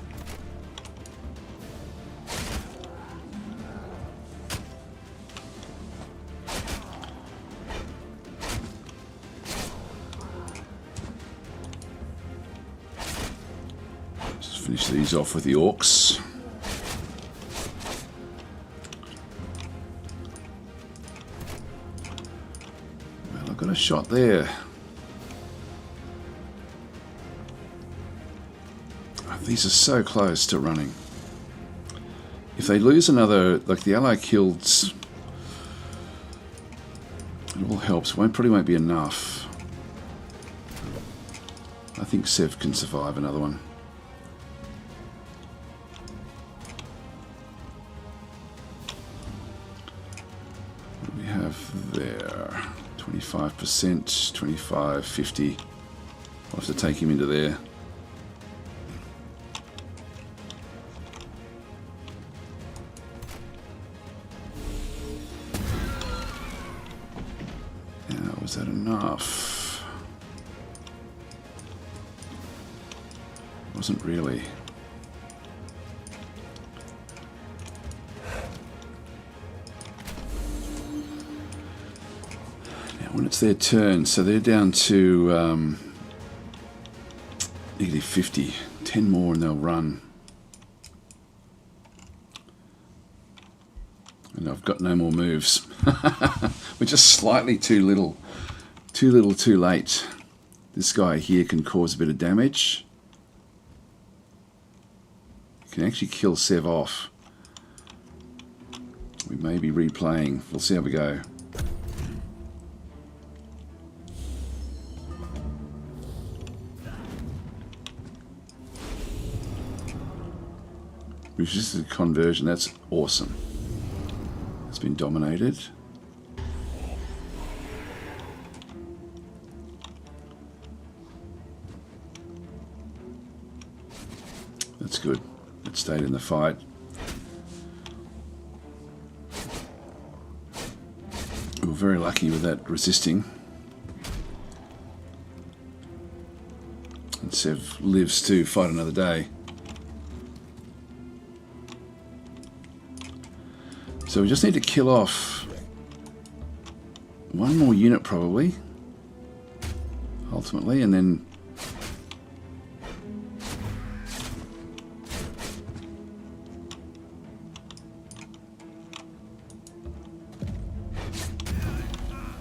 A: Just finish these off with the orcs. Got a shot there. Oh, these are so close to running. If they lose another, like the ally killed, it all helps. Probably won't be enough. I think Sev can survive another one. What do we have there? 25%, 25, 50. I'll have to take him into there. Now, was that enough? Wasn't really. When it's their turn, so they're down to negative 50. 10 more and they'll run. And I've got no more moves. We're just slightly too little. Too little, too late. This guy here can cause a bit of damage. Can actually kill Sev off. We may be replaying. We'll see how we go. Resisted conversion, that's awesome. It's been dominated. That's good. It stayed in the fight. We were very lucky with that resisting. And Sev lives to fight another day. So we just need to kill off one more unit probably, ultimately, and then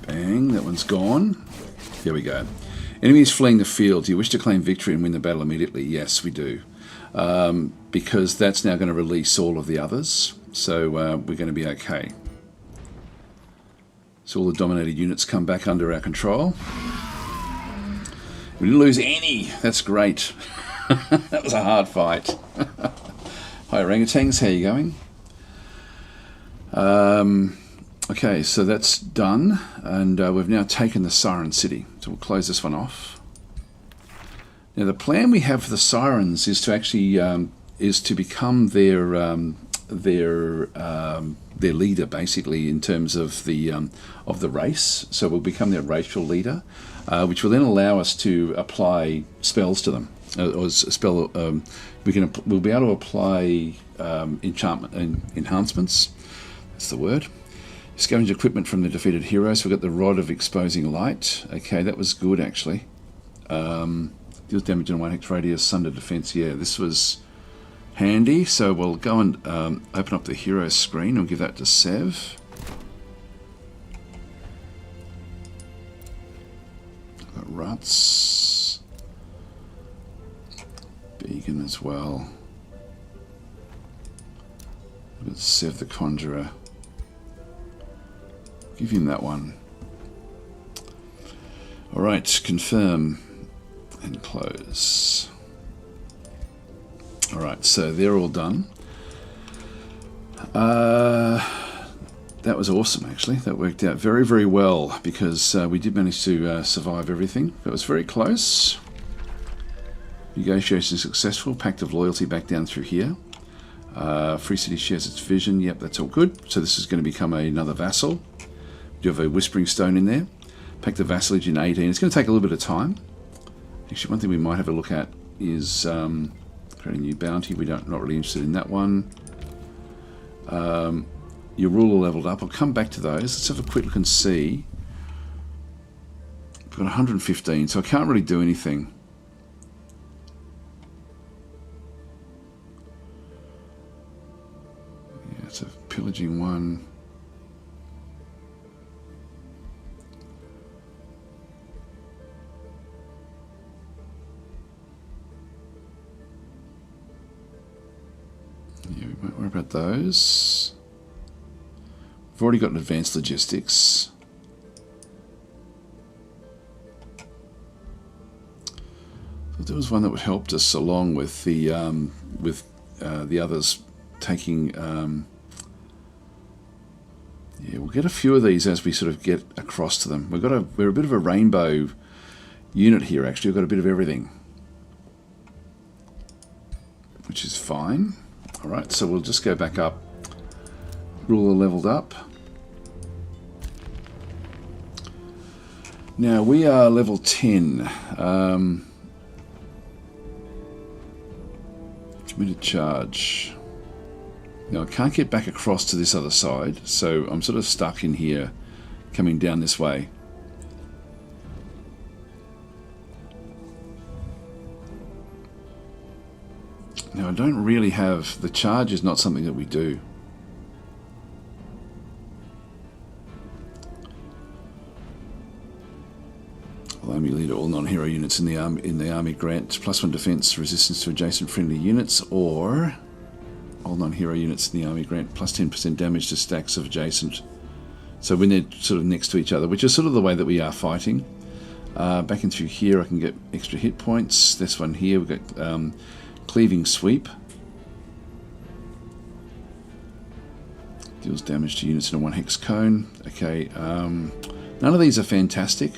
A: bang, that one's gone. Here we go. Enemies fleeing the field. Do you wish to claim victory and win the battle immediately? Yes, we do. Because that's now going to release all of the others. So we're going to be okay. So all the dominated units come back under our control. We didn't lose any. That's great. That was a hard fight. Hi orangutans, how are you going? Okay, so that's done. And we've now taken the Syron city. So we'll close this one off. Now the plan we have for the Syrons is to actually become their leader, basically, in terms of the race. So we'll become their racial leader, which will then allow us to apply spells to them. We'll be able to apply enchantment enhancements. That's the word. Scavenge equipment from the defeated heroes. We've got the Rod of Exposing Light. Okay, that was good actually. Deals damage in a 1 hex radius under defense. Yeah, this was handy. So we'll go and open up the hero screen. We'll give that to Sev. Got Ruts. Beacon as well. We've got Sev the Conjurer. Give him that one. Alright, confirm and close. Alright, so they're all done. That was awesome, actually. That worked out very, very well because we did manage to survive everything. It was very close. Negotiation successful. Pact of Loyalty back down through here. Free City shares its vision. Yep, that's all good. So this is going to become another vassal. You have a Whispering Stone in there. Pack the vassalage in 18. It's going to take a little bit of time. Actually, one thing we might have a look at is create a new bounty. We're not really interested in that one. Your ruler leveled up. I'll come back to those. Let's have a quick look and see. We've got 115, so I can't really do anything. Yeah, it's a pillaging one. Yeah, we won't worry about those. We've already got an advanced logistics. So there was one that helped us along with the others taking. Yeah, we'll get a few of these as we sort of get across to them. We're a bit of a rainbow unit here. Actually, we've got a bit of everything, which is fine. All right, so we'll just go back up. Ruler leveled up. Now we are level 10. Committed charge. Now I can't get back across to this other side, so I'm sort of stuck in here, coming down this way. Now I don't really have... The charge is not something that we do. Army leader, all non-hero units in the army grant +1 defense resistance to adjacent friendly units, or all non-hero units in the army grant +10% damage to stacks of adjacent. So when they're sort of next to each other, which is sort of the way that we are fighting. Back in through here, I can get extra hit points. This one here, we've got cleaving sweep. Deals damage to units in a 1 hex cone. Okay, none of these are fantastic.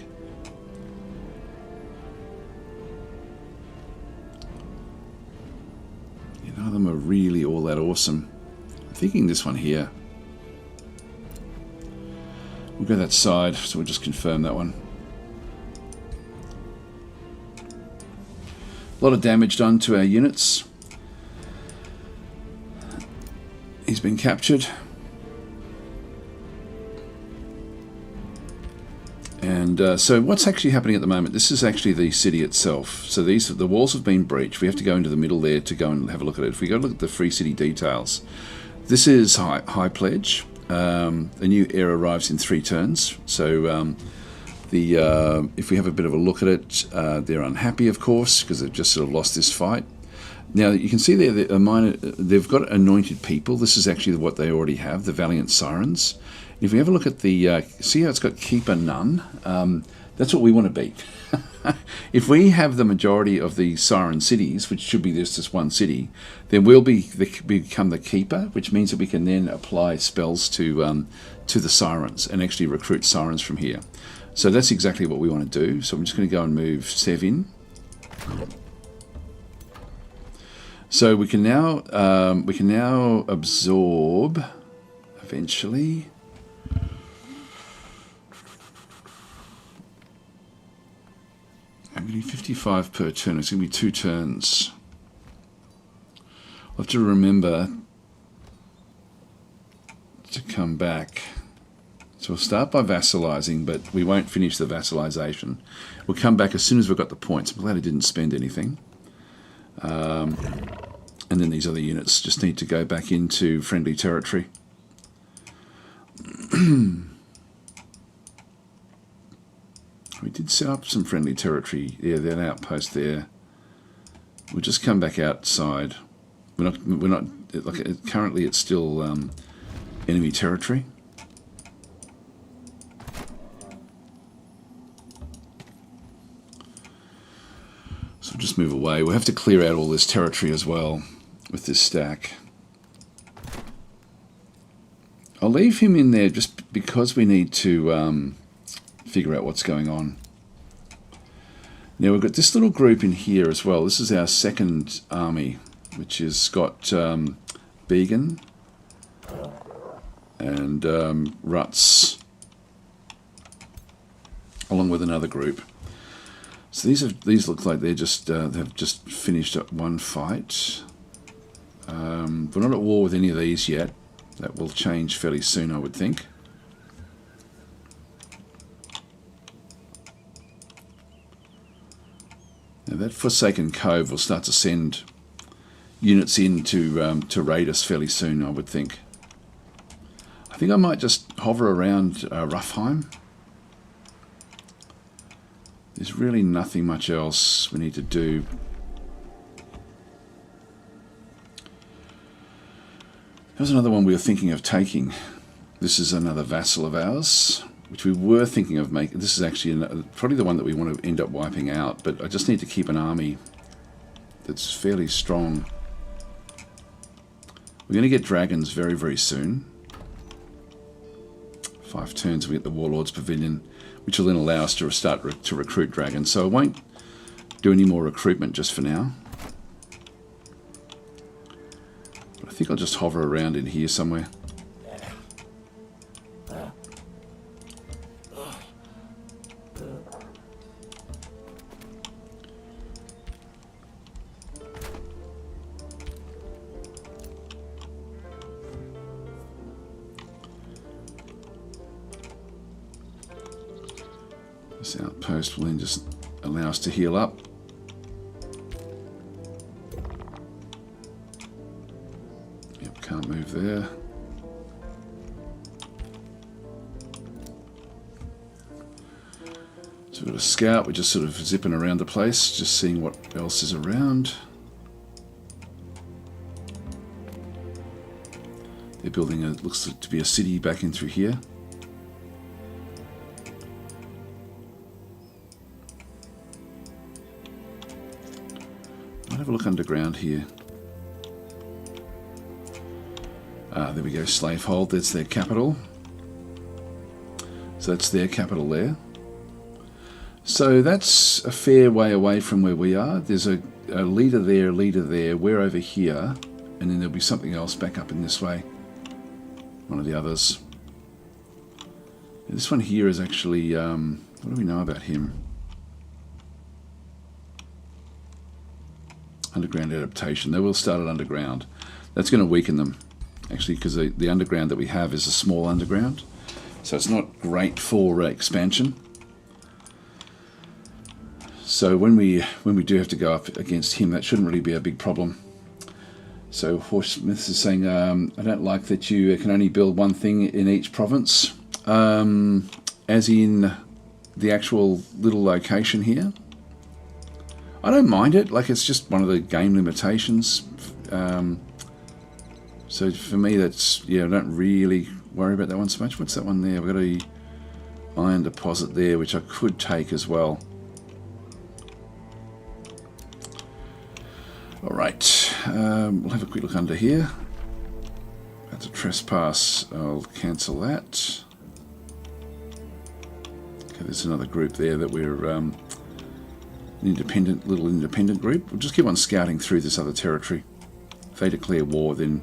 A: None of them are really all that awesome. I'm thinking this one here. We'll go that side, so we'll just confirm that one. A lot of damage done to our units. He's been captured. And so what's actually happening at the moment? This is actually the city itself. So the walls have been breached. We have to go into the middle there to go and have a look at it. If we go look at the free city details, this is high pledge. A new era arrives in 3 turns. So if we have a bit of a look at it, they're unhappy, of course, because they've just sort of lost this fight. Now you can see there they've got anointed people. This is actually what they already have, the valiant Syrons. If we have a look at the, see how it's got Keeper None? That's what we want to beat. If we have the majority of the Syron cities, which should be just one city, then we'll become the Keeper, which means that we can then apply spells to the Syrons and actually recruit Syrons from here. So that's exactly what we want to do. So I'm just going to go and move Sev in. So we can now absorb eventually. I'm getting 55 per turn. It's going to be 2 turns. I'll have to remember to come back. So we'll start by vassalizing, but we won't finish the vassalization. We'll come back as soon as we've got the points. I'm glad I didn't spend anything. And then these other units just need to go back into friendly territory. We did set up some friendly territory. Yeah, there's an outpost there. We'll just come back outside. We're not like currently. It's still enemy territory. So just move away. We'll have to clear out all this territory as well with this stack. I'll leave him in there just because we need to figure out what's going on. Now we've got this little group in here as well. This is our second army, which has got Began, and Ruts, along with another group. So these look like they're just have just finished up one fight. We're not at war with any of these yet. That will change fairly soon, I would think. Now that Forsaken Cove will start to send units in to raid us fairly soon, I would think. I think I might just hover around Roughheim. There's really nothing much else we need to do. There's another one we were thinking of taking. This is another vassal of ours, which we were thinking of making. This is actually probably the one that we want to end up wiping out, but I just need to keep an army that's fairly strong. We're going to get dragons very, very soon. 5 turns we get the Warlord's Pavilion, which will then allow us to start to recruit dragons. So I won't do any more recruitment just for now. But I think I'll just hover around in here somewhere. This outpost will then just allow us to heal up. Yep, can't move there. So we've got a scout, we're just sort of zipping around the place, just seeing what else is around. They're building looks to be a city back in through here. Have a look underground here. There we go, Slavehold, that's their capital. So that's their capital there. So that's a fair way away from where we are. There's a leader there, we're over here, and then there'll be something else back up in this way. One of the others. This one here is actually, what do we know about him? Underground adaptation. They will start at underground. That's going to weaken them, actually, because the underground that we have is a small underground. So it's not great for expansion. So when we do have to go up against him, that shouldn't really be a big problem. So Horsesmith is saying, I don't like that you can only build one thing in each province. As in the actual little location here. I don't mind it, like it's just one of the game limitations. So for me that's, yeah, I don't really worry about that one so much. What's that one there? We've got a iron deposit there, which I could take as well. Alright, we'll have a quick look under here. That's a trespass, I'll cancel that. Okay, there's another group there that we're... little independent group. We'll just keep on scouting through this other territory. If they declare war, then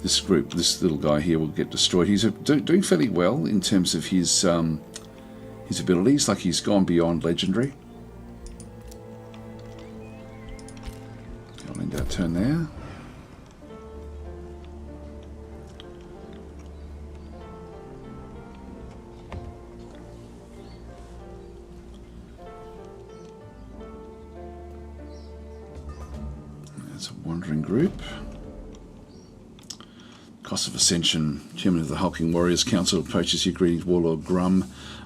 A: this group, this little guy here, will get destroyed. He's doing fairly well in terms of his abilities. Like he's gone beyond legendary. I'll end our turn there. Wandering group. Cost of Ascension. Chairman of the Hulking Warriors Council approaches you. Greetings, Warlord Grum.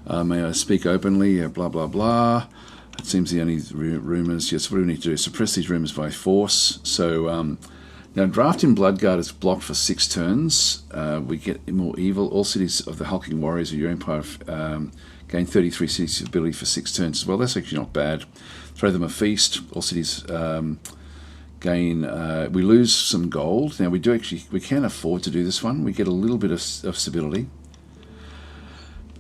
A: May I speak openly? Blah, blah, blah. It seems the only rumours. Yes, what do we need to do? Suppress these rumours by force. So, now Draft in Bloodguard is blocked for 6 turns. We get more evil. All cities of the Hulking Warriors of your empire gain 33 cities ability for 6 turns as well. That's actually not bad. Throw them a feast. All cities... gain, we lose some gold. Now we can afford to do this one. We get a little bit of stability.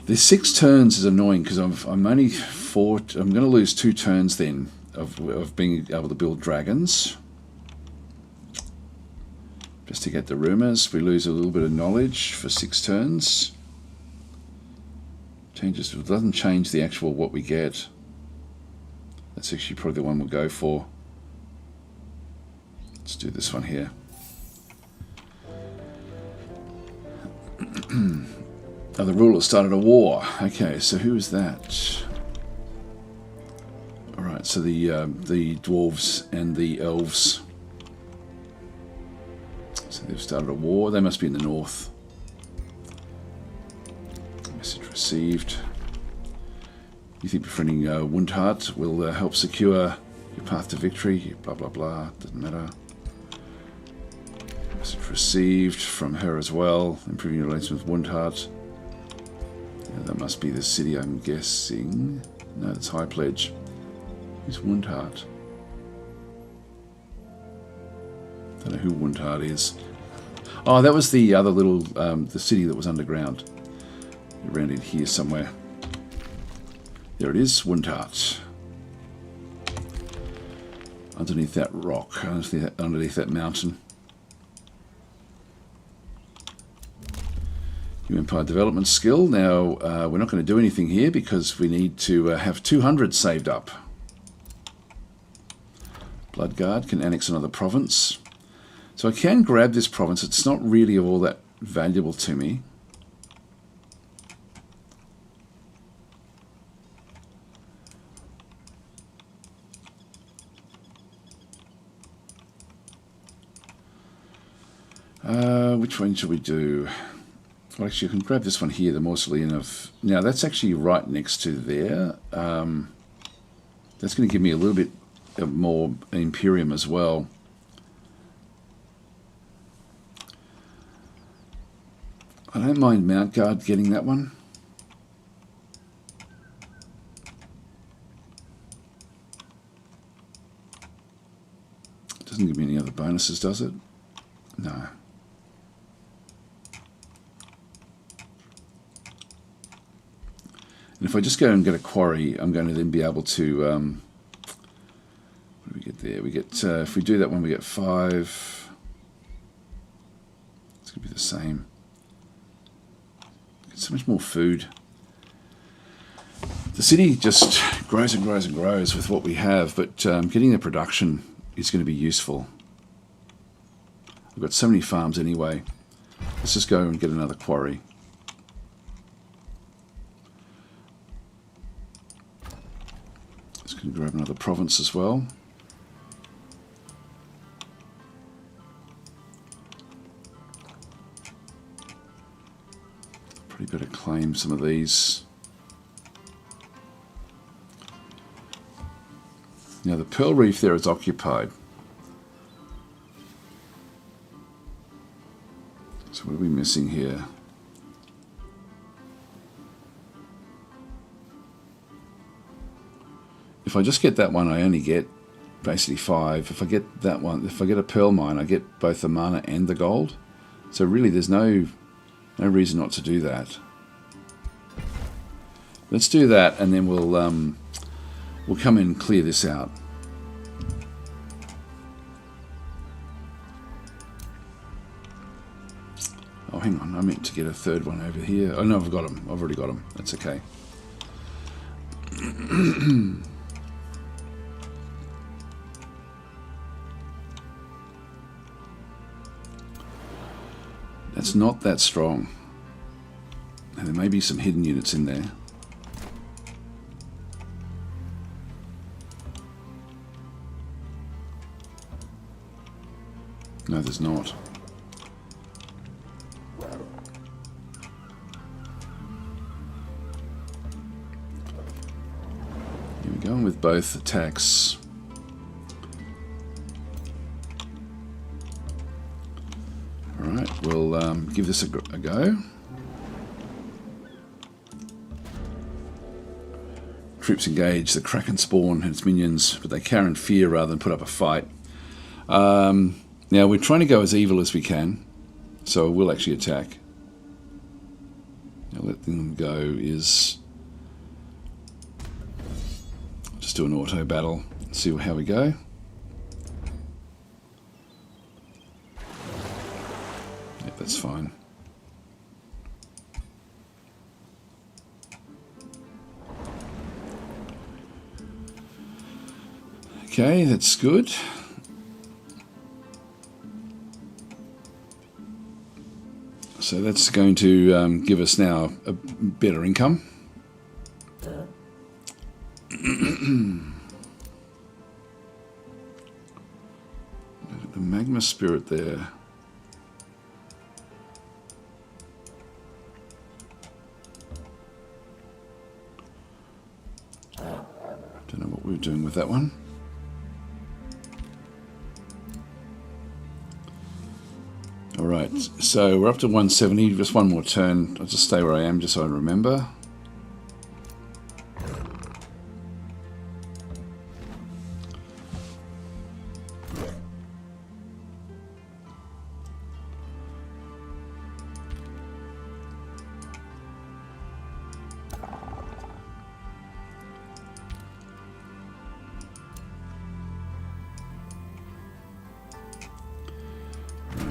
A: The 6 turns is annoying because I'm only 4. I'm going to lose 2 turns then of being able to build dragons. Investigate the rumours. We lose a little bit of knowledge for 6 turns. Changes, it doesn't change the actual what we get. That's actually probably the one we'll go for. Let's do this one here. Oh, the ruler started a war. Okay, so who is that? Alright, so the dwarves and the elves. So they've started a war. They must be in the north. Message received. You think befriending Wundhart will help secure your path to victory? Blah, blah, blah. Doesn't matter. Message received from her as well. Improving your relations with Wundhart. Yeah, that must be the city, I'm guessing. No, that's High Pledge. Who's Wundhart? Don't know who Wundhart is. Oh, that was the other little, the city that was underground. Around in here somewhere. There it is, Wundhart. Underneath that rock, underneath that mountain. New Empire development skill. Now, we're not going to do anything here because we need to have 200 saved up. Bloodguard can annex another province. So I can grab this province. It's not really all that valuable to me. Which one should we do? Well, actually, I can grab this one here, the Mausoleum of... Now, that's actually right next to there. That's going to give me a little bit of more Imperium as well. I don't mind Mount Guard getting that one. It doesn't give me any other bonuses, does it? No. And if I just go and get a quarry, I'm going to then be able to... what do we get there? We get, if we do that one, we get 5. It's going to be the same. Get so much more food. The city just grows and grows and grows with what we have, but getting the production is going to be useful. I've got so many farms anyway. Let's just go and get another quarry. Just going to grab another province as well. Pretty better claim some of these. Now the Pearl Reef there is occupied. So what are we missing here? If I just get that one, I only get basically 5. If I get that one, if I get a pearl mine, I get both the mana and the gold. So really there's no reason not to do that. Let's do that and then we'll come in and clear this out. Oh, hang on. I meant to get a third one over here. Oh, no, I've got them. I've already got them. That's okay. That's not that strong. And there may be some hidden units in there. No, there's not. Here we go with both attacks. Alright, we'll give this a go. Troops engage the Kraken spawn and its minions, but they cower in fear rather than put up a fight. Now we're trying to go as evil as we can, so we'll actually attack. Now letting them go is just do an auto battle, see how we go. That's fine. Okay, that's good. So that's going to give us now a better income. The magma spirit there. Don't know what we were doing with that one. All right, so we're up to 170. Just one more turn. I'll just stay where I am just so I remember.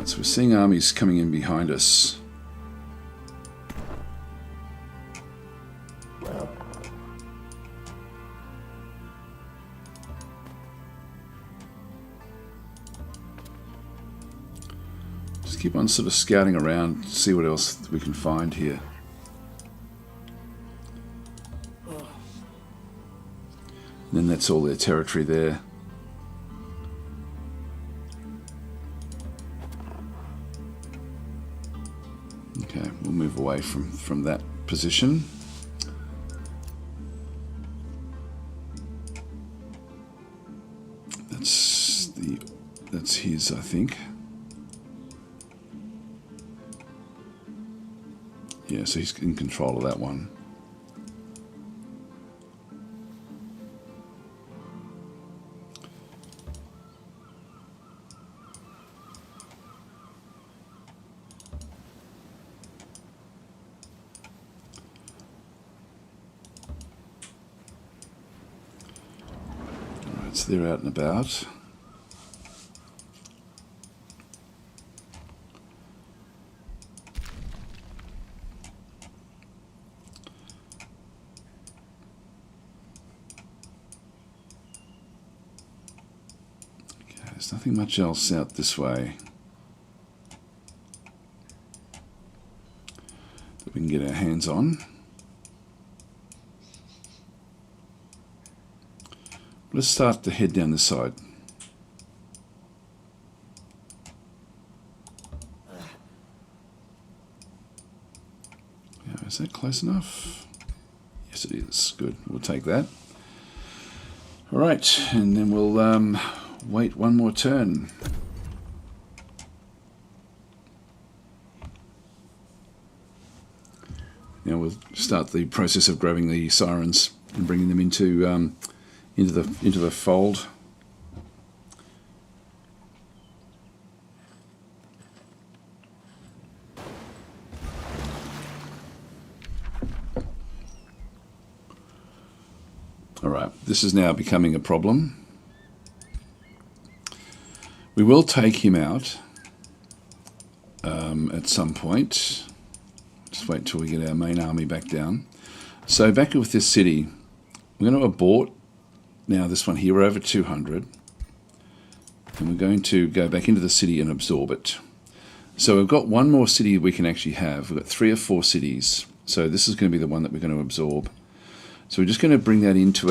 A: So we're seeing armies coming in behind us. Just keep on sort of scouting around, see what else we can find here. And then that's all their territory there. Okay, we'll move away from that position. That's his, I think. Yeah, so he's in control of that one. So they're out and about. Okay, there's nothing much else out this way that we can get our hands on. Let's start to head down this side. Yeah, is that close enough? Yes, it is. Good. We'll take that. All right, and then we'll wait one more turn. Now we'll start the process of grabbing the Syrons and bringing them into the fold. All right, this is now becoming a problem. We will take him out at some point. Just wait till we get our main army back down. So back with this city, we're going to abort. Now this one here, we're over 200. And we're going to go back into the city and absorb it. So we've got one more city we can actually have. We've got 3 or 4 cities. So this is going to be the one that we're going to absorb. So we're just going to bring that into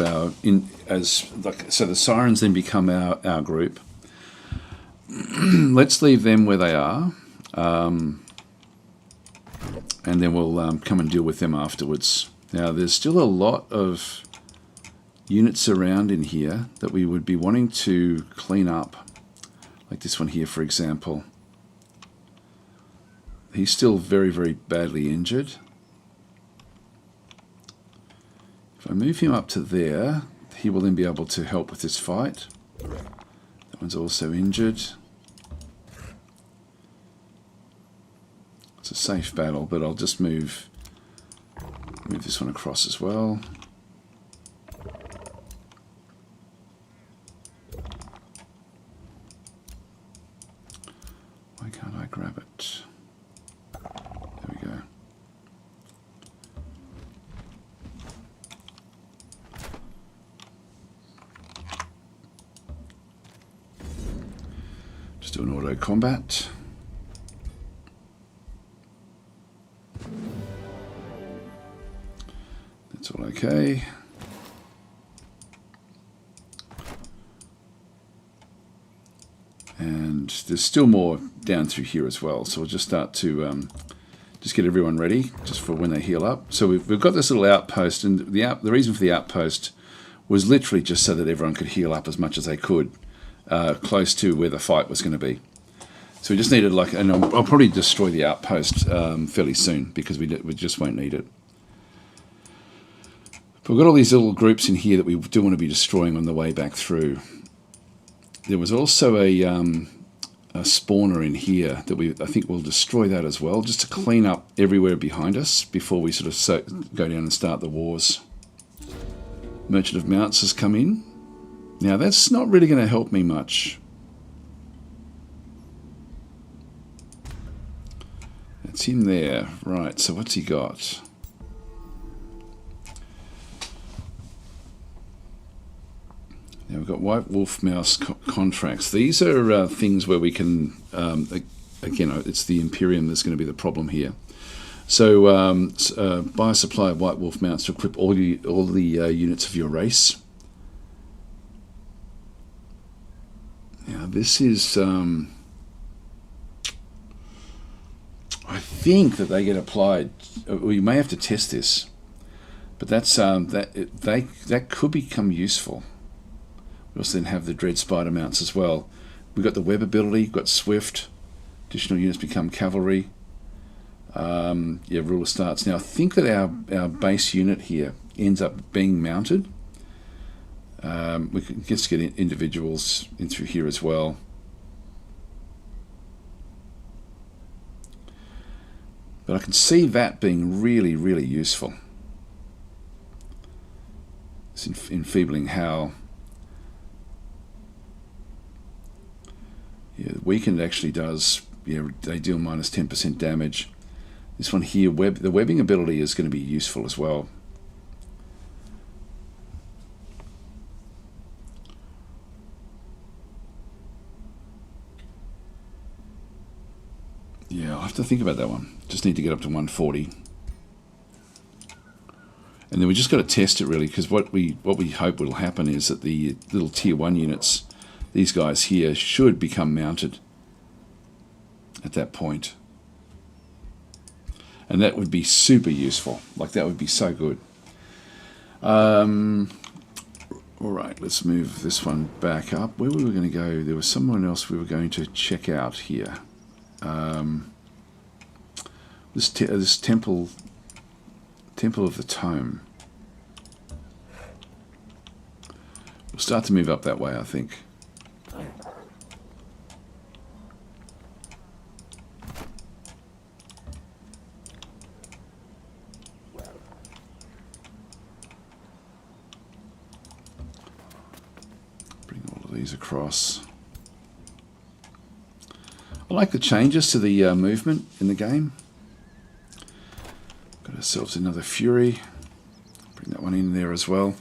A: so the Syrons then become our group. Let's leave them where they are. And then we'll come and deal with them afterwards. Now there's still a lot of units around in here that we would be wanting to clean up, like this one here, for example. He's still very, very badly injured. If I move him up to there, he will then be able to help with this fight. That one's also injured. It's a safe battle, but I'll just move this one across as well. Why can't I grab it? do an auto combat. That's all okay. And there's still more down through here as well. So we'll just start to just get everyone ready just for when they heal up. So we've got this little outpost, and the reason for the outpost was literally just so that everyone could heal up as much as they could close to where the fight was going to be. So we just needed and I'll probably destroy the outpost fairly soon because we just won't need it. But we've got all these little groups in here that we do want to be destroying on the way back through. There was also a spawner in here that I think we'll destroy that as well, just to clean up everywhere behind us before we sort of go down and start the wars. Merchant of Mounts has come in. Now that's not really going to help me much. That's him there. Right, so what's he got? Now we've got White Wolf Mouse contracts. These are things where we can, again, it's the Imperium that's going to be the problem here. So buy a supply of White Wolf Mounts to equip all the units of your race. Now this is, I think that they get applied. We may have to test this, but that's that could become useful. We also then have the Dread Spider mounts as well. We've got the web ability, we've got Swift. Additional units become cavalry. Ruler starts. Now I think that our base unit here ends up being mounted. We can just get individuals in through here as well. But I can see that being really, really useful. It's enfeebling Howl. Yeah, weakened actually does. Yeah, they deal minus 10% damage. This one here, the webbing ability is going to be useful as well. Yeah, I'll have to think about that one. Just need to get up to 140. And then we just got to test it really, because what we hope will happen is that the little tier 1 units, these guys here, should become mounted at that point. And that would be super useful. Like, that would be so good. Alright, let's move this one back up. Where were we going to go? There was someone else we were going to check out here. This temple of the Tome. We'll start to move up that way, I think. Bring all of these across. I like the changes to the movement in the game. Got ourselves another Fury. Bring that one in there as well.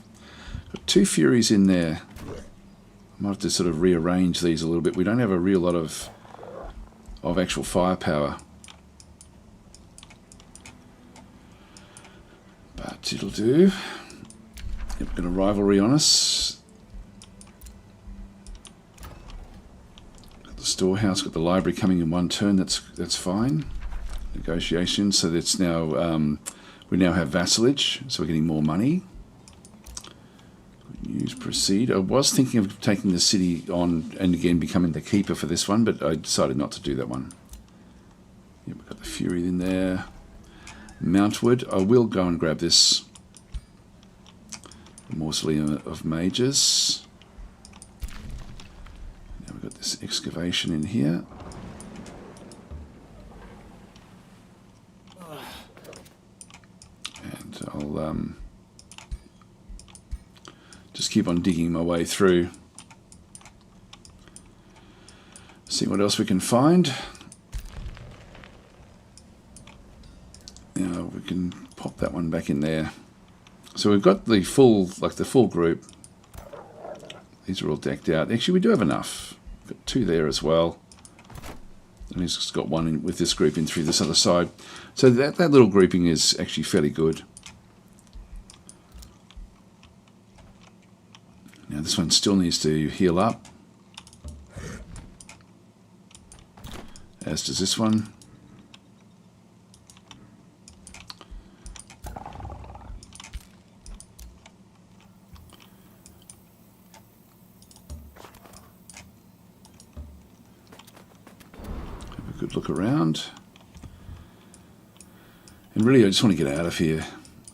A: Got 2 Furies in there. I might have to sort of rearrange these a little bit. We don't have a real lot of actual firepower. But it'll do. Yep, we've got a rivalry on us. Got the storehouse, got the library coming in one turn. That's fine. Negotiations. So that's now we now have vassalage, so we're getting more money. Use proceed. I was thinking of taking the city on and again becoming the keeper for this one, but I decided not to do that one. Yep, we've got the Fury in there. Mountwood. I will go and grab this Mausoleum of Mages. Now we've got this excavation in here. And I'll just keep on digging my way through. See what else we can find. Now we can pop that one back in there. So we've got the full group. These are all decked out. Actually, we do have enough. Got 2 there as well. And he's got one in, with this group in through this other side. So that little grouping is actually fairly good. Now this one still needs to heal up, as does this one. Have a good look around. And really I just want to get out of here,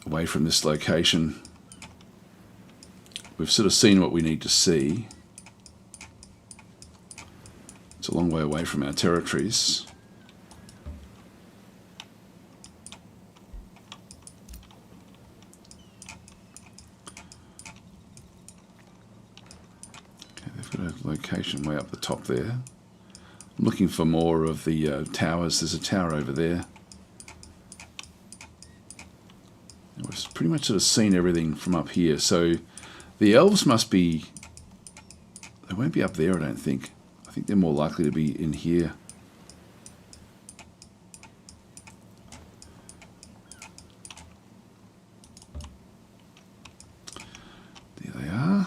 A: away from this location. We've sort of seen what we need to see. It's a long way away from our territories. Okay, they've got a location way up the top there. I'm looking for more of the towers. There's a tower over there. And we've pretty much sort of seen everything from up here. So the elves must be, they won't be up there, I don't think. I think they're more likely to be in here. There they are.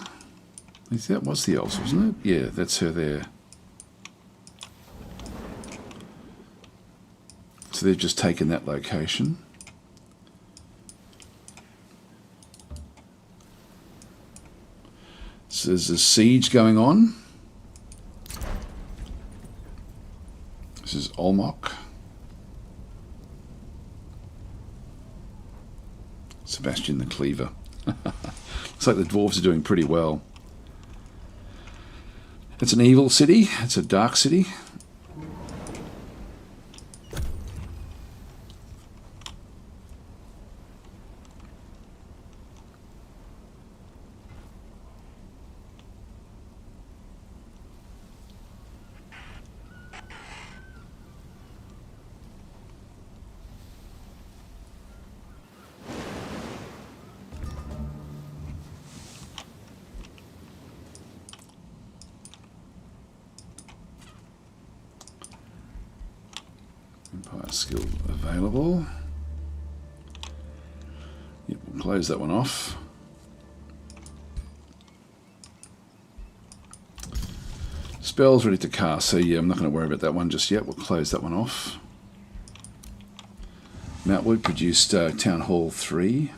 A: That was the elves, wasn't it? Yeah, that's her there. So they've just taken that location. So there's a siege going on. This is Olmok. Sebastian the Cleaver. Looks like the dwarves are doing pretty well. It's an evil city. It's a dark city. Empire skill available. Yep, we'll close that one off. Spells ready to cast, so yeah, I'm not going to worry about that one just yet. We'll close that one off. Mountwood produced Town Hall 3.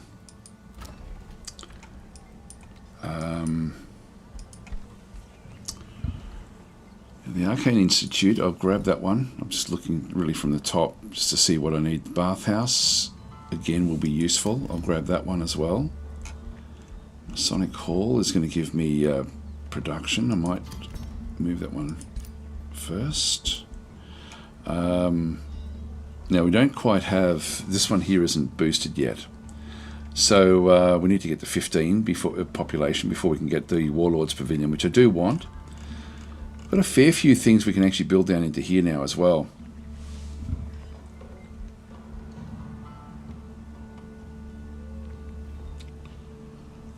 A: The Arcane Institute, I'll grab that one. I'm just looking really from the top just to see what I need. Bathhouse, again, will be useful. I'll grab that one as well. Sonic Hall is going to give me production. I might move that one first. Now, we don't quite have... This one here isn't boosted yet. So we need to get to 15 population before we can get the Warlord's Pavilion, which I do want. Got a fair few things we can actually build down into here now as well.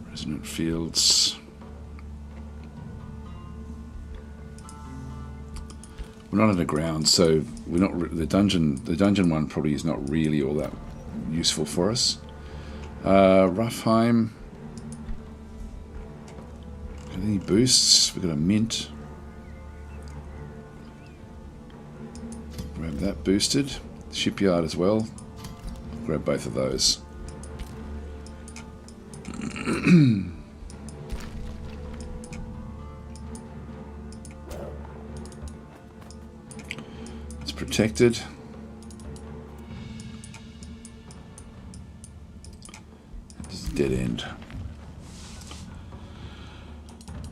A: Resonant fields. We're not underground, so we're not the dungeon one probably is not really all that useful for us. Ruffheim. Got any boosts? We've got a mint. Grab that boosted. Shipyard as well. Grab both of those. It's protected. It's a dead end.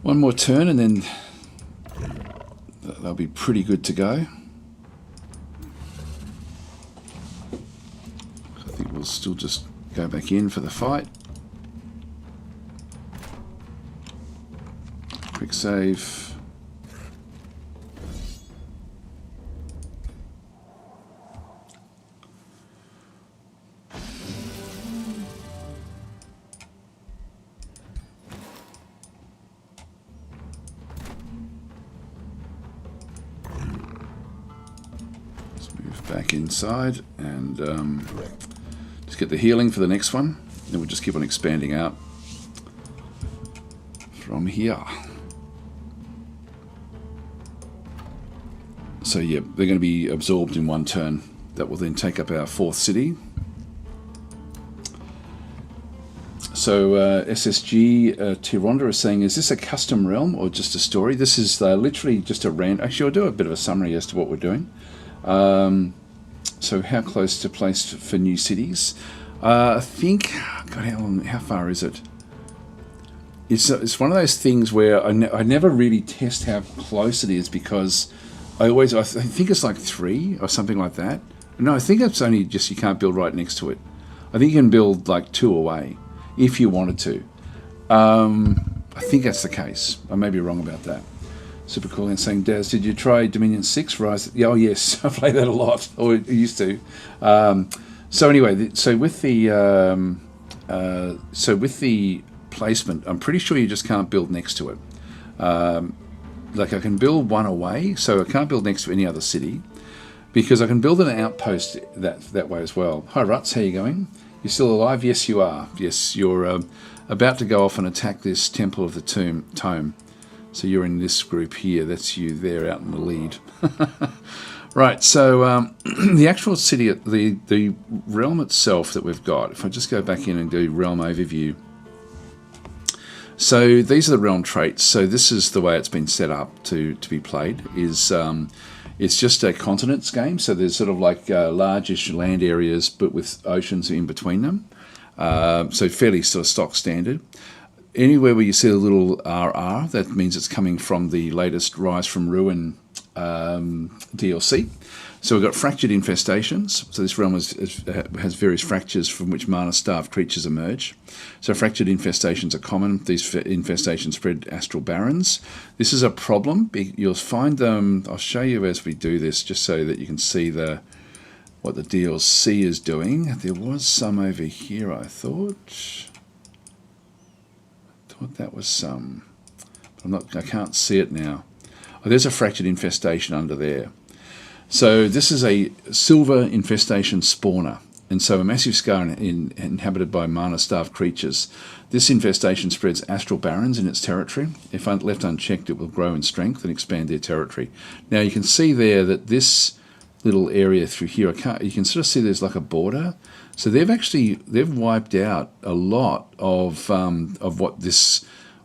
A: One more turn and then they'll be pretty good to go. We'll still just go back in for the fight. Quick save. back inside and just get the healing for the next one. Then we'll just keep on expanding out from here. So yeah, they're going to be absorbed in one turn. That will then take up our 4th city. So SSG Tironda is saying, is this a custom realm or just a story? This is literally just a random... Actually, I'll do a bit of a summary as to what we're doing. So how close to place for new cities? I think... God, how far is it? It's one of those things where I never really test how close it is, because I think it's like 3 or something like that. No, I think it's only just you can't build right next to it. I think you can build like 2 away if you wanted to. I think that's the case. I may be wrong about that. Super cool. And saying, Daz, did you try Dominion 6 Rise? Yeah, oh yes, I play that a lot, or used to. So anyway, so with the placement, I'm pretty sure you just can't build next to it. Like I can build 1 away, so I can't build next to any other city, because I can build an outpost that way as well. Hi Ruts, how you going? You're still alive? Yes, you are. Yes, you're about to go off and attack this Temple of the Tome. So you're in this group here. That's you there out in the lead. Right, so the actual city, the realm itself that we've got, if I just go back in and do realm overview. So these are the realm traits. So this is the way it's been set up to be played. It's just a continents game. So there's sort of like largish land areas, but with oceans in between them. So fairly sort of stock standard. Anywhere where you see a little RR, that means it's coming from the latest Rise from Ruin DLC. So we've got fractured infestations. So this realm has various fractures from which mana-starved creatures emerge. So fractured infestations are common. These infestations spread astral barrens. This is a problem. You'll find them... I'll show you as we do this, just so that you can see what the DLC is doing. There was some over here, I thought. That was some... I can't see it now. Oh, there's a fractured infestation under there. So this is a silver infestation spawner, and so a massive scar inhabited by mana-starved creatures. This infestation spreads astral barrens in its territory. If left unchecked, it will grow in strength and expand their territory. Now you can see there that this little area through here, you can sort of see there's like a border. So they've wiped out a lot of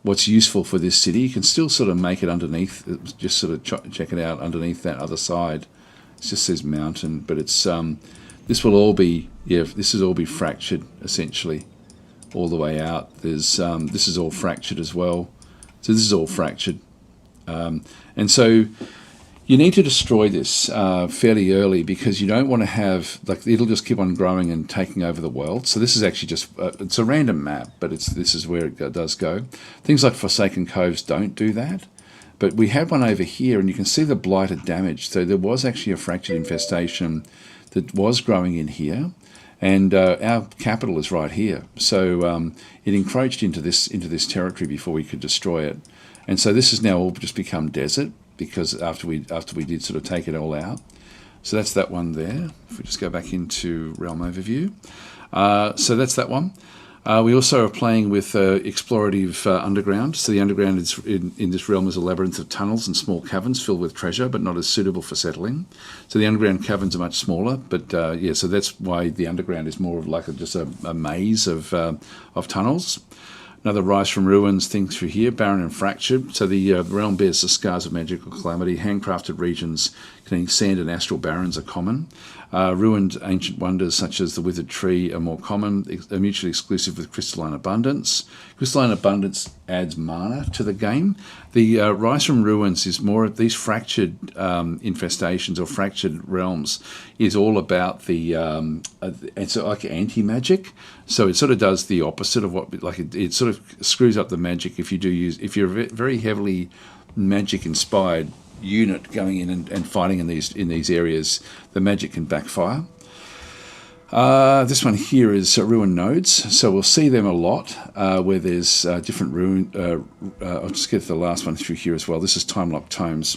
A: what's useful for this city. You can still sort of make it underneath, just sort of check it out underneath that other side. It just says mountain, but it's this will all be this is all be fractured essentially, all the way out. There's this is all fractured as well. So this is all fractured, and so you need to destroy this fairly early, because you don't want to have, like, it'll just keep on growing and taking over the world. So this is actually just it's a random map, but this is where it does go. Things like Forsaken Coves don't do that. But we had one over here, and you can see the blighted damage. So there was actually a fractured infestation that was growing in here, and our capital is right here. So it encroached into this territory before we could destroy it, and so this has now all just become desert, because after we did sort of take it all out. So that's that one there. If we just go back into realm overview, so that's that one. We also are playing with explorative underground. So the underground is in this realm is a labyrinth of tunnels and small caverns filled with treasure, but not as suitable for settling. So the underground caverns are much smaller, but so that's why the underground is more of like just a maze of tunnels. Another Rise from Ruins thing through here, barren and fractured. So the realm bears the scars of magical calamity. Handcrafted regions containing sand and astral barrens are common. Ruined ancient wonders such as the withered tree are more common, are mutually exclusive with crystalline abundance. Crystalline abundance adds mana to the game. The Rise from Ruins is more of these fractured infestations or fractured realms is all about the it's like anti-magic. So it sort of does the opposite of what, like it sort of screws up the magic if you're very heavily magic inspired unit going in and fighting in these areas, the magic can backfire. This one here is ruin nodes, so we'll see them a lot where there's different ruin. I'll just get to the last one through here as well. This is time lock tomes.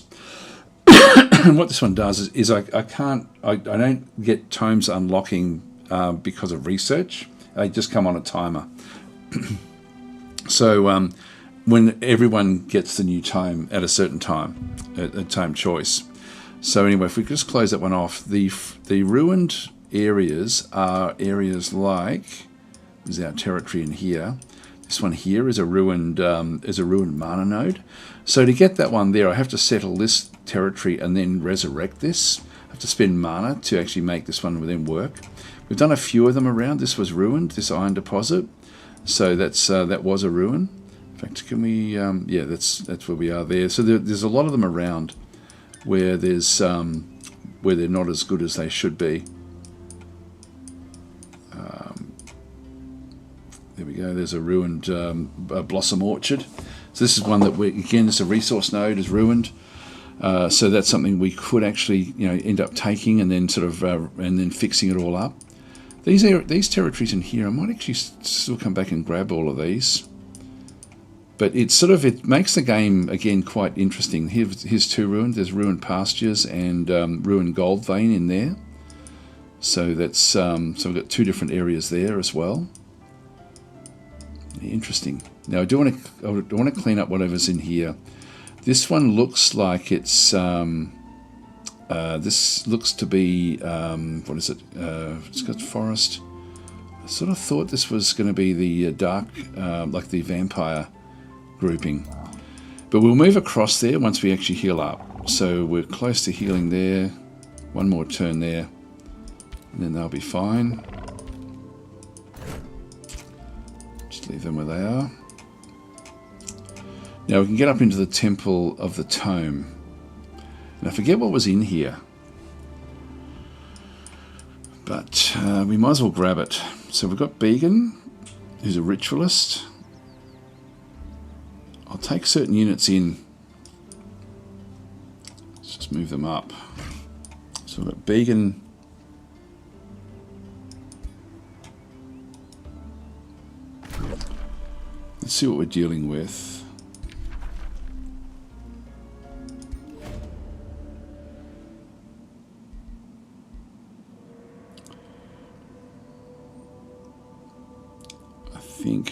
A: And what this one does is I don't get tomes unlocking because of research. They just come on a timer. So when everyone gets the new tome at a certain time, a tome choice. So anyway, if we could just close that one off, the ruined areas are areas like, there's our territory in here. This one here is a ruined mana node. So to get that one there, I have to settle this territory and then resurrect this. I have to spend mana to actually make this one then work. We've done a few of them around. This was ruined, this iron deposit. So that was a ruin. In fact, can we? Yeah, that's where we are there. So there's a lot of them around where where they're not as good as they should be. There we go. There's a ruined blossom orchard. So this is one that again, it's a resource node is ruined. So that's something we could actually end up taking and then sort of and then fixing it all up. These territories in here, I might actually still come back and grab all of these. But it makes the game again quite interesting. Here's two ruined. There's ruined pastures and ruined gold vein in there. So that's so we've got two different areas there as well. Interesting. Now I do want to clean up whatever's in here. This one looks like it's this looks to be what is it? It's got forest. I sort of thought this was going to be the dark, like the vampire grouping. But we'll move across there once we actually heal up. So we're close to healing there. One more turn there, and then they'll be fine. Just leave them where they are. Now we can get up into the Temple of the Tome. And I forget what was in here. But we might as well grab it. So we've got Began, who's a ritualist. I'll take certain units in. Let's just move them up. So we've got Began. Let's see what we're dealing with.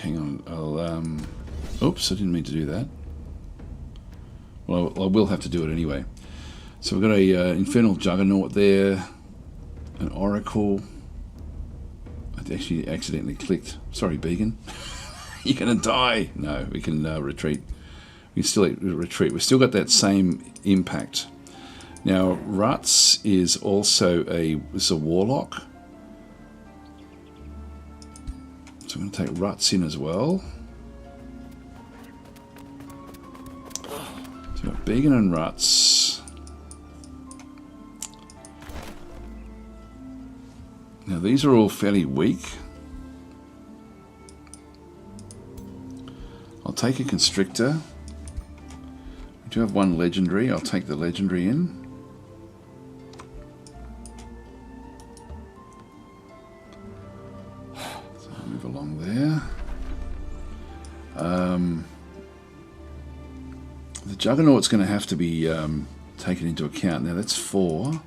A: Hang on, oops, I didn't mean to do that. Well, I will have to do it anyway. So we've got a Infernal Juggernaut there, an Oracle. I actually accidentally clicked. Sorry, Began. You're going to die. No, we can retreat. We can still retreat. We've still got that same impact. Now, Ruts is also a Warlock. So I'm going to take Ruts in as well. So we've got Began and Ruts. Now these are all fairly weak. I'll take a Constrictor. We do have one Legendary. I'll take the Legendary in. Along there. The Juggernaut's going to have to be taken into account. Now that's 4.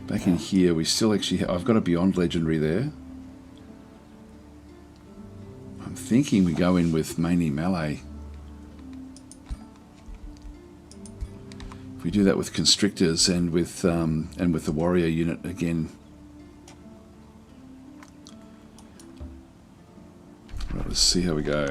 A: Back in here, we still actually I've got a Beyond Legendary there. I'm thinking we go in with mainly melee. If we do that with Constrictors and with the Warrior unit again. Right, let's see how we go.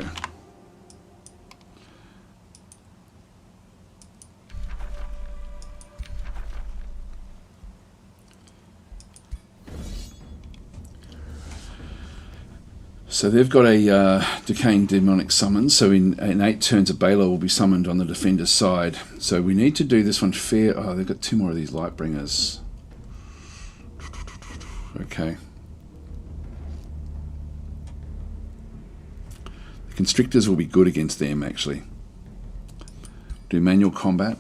A: So they've got a Decaying Demonic Summon, so in 8 turns a Baylor will be summoned on the defender's side. So we need to do this one fair. Oh, they've got 2 more of these Lightbringers. Okay. The Constrictors will be good against them, actually. Do manual combat.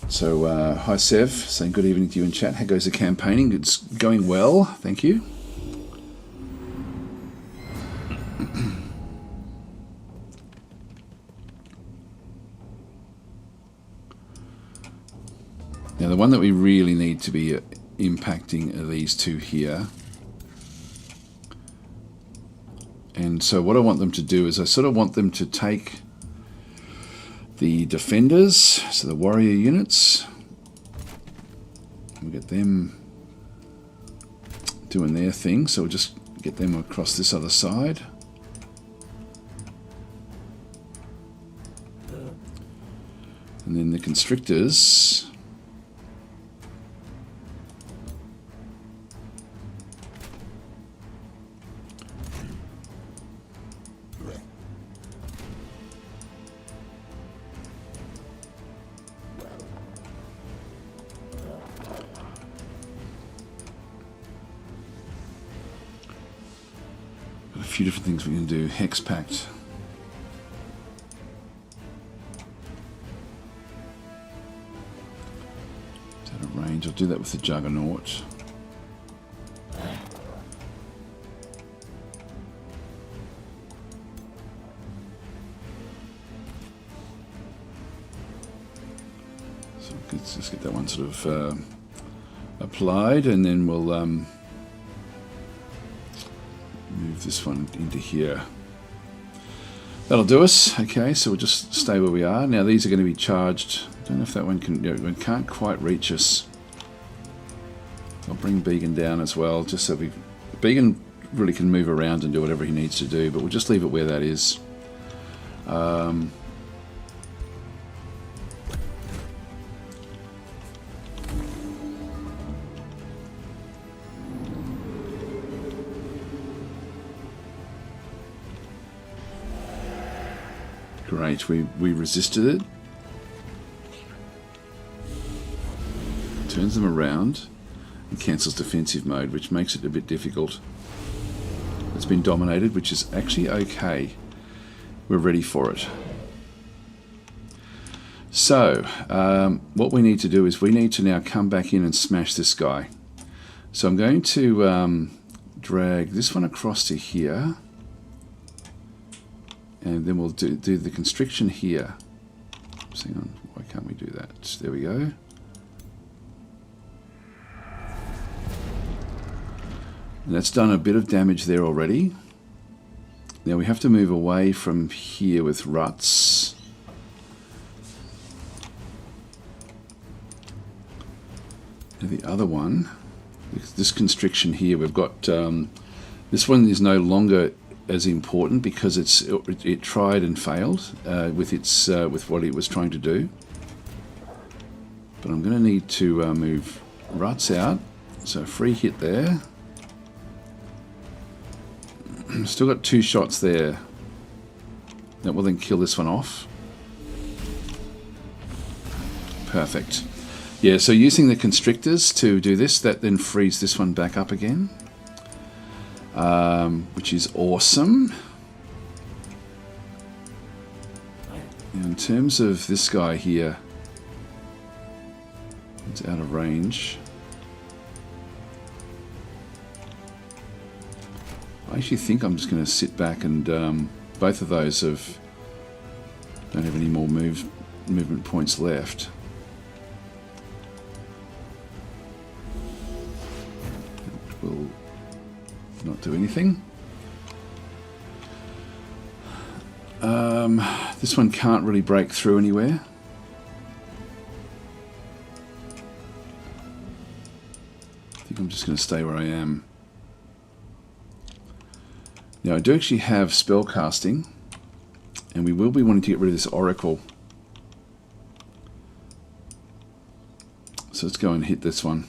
A: So, hi Sev, saying good evening to you in chat. How goes the campaigning? It's going well, thank you. one that we really need to be impacting are these two here. And so what I want them to do is I sort of want them to take the defenders, so the warrior units. We'll get them doing their thing, so we'll just get them across this other side. And then the constrictors, a few different things we can do. Hex Pact. Out of range. I'll do that with the Juggernaut. So let's just get that one sort of applied, and then we'll move this one into here. That'll do us. Okay, so we'll just stay where we are. Now these are going to be charged. I don't know if that one can. It can't quite reach us. I'll bring Began down as well, just so Began really can move around and do whatever he needs to do, but we'll just leave it where that is. Great, we resisted it. Turns them around and cancels defensive mode, which makes it a bit difficult. It's been dominated, which is actually okay. We're ready for it. So, what we need to do is we need to now come back in and smash this guy. So I'm going to drag this one across to here. And then we'll do the constriction here. Hang on, why can't we do that? There we go. And that's done a bit of damage there already. Now we have to move away from here with ruts. Now the other one, this constriction here, we've got this one is no longer as important because it tried and failed with what it was trying to do. But I'm going to need to move ruts out, so free hit there. Still got 2 shots there. That will then kill this one off. Perfect. Yeah, so using the constrictors to do this, that then frees this one back up again. Which is awesome. Now in terms of this guy here, it's out of range. I actually think I'm just going to sit back and both of those don't have any more movement points left. We'll not do anything. This one can't really break through anywhere. I think I'm just going to stay where I am. Now I do actually have spell casting, and we will be wanting to get rid of this oracle. So let's go and hit this one.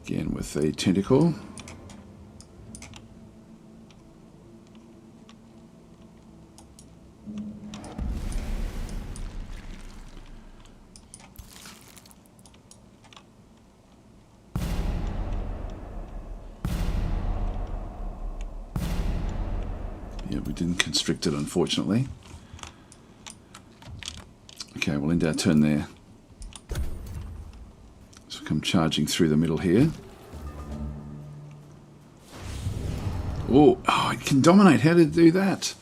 A: Again with a tentacle. Yeah, we didn't constrict it, unfortunately. Okay, we'll end our turn there. So come charging through the middle here. Oh, it can dominate. How did it do that?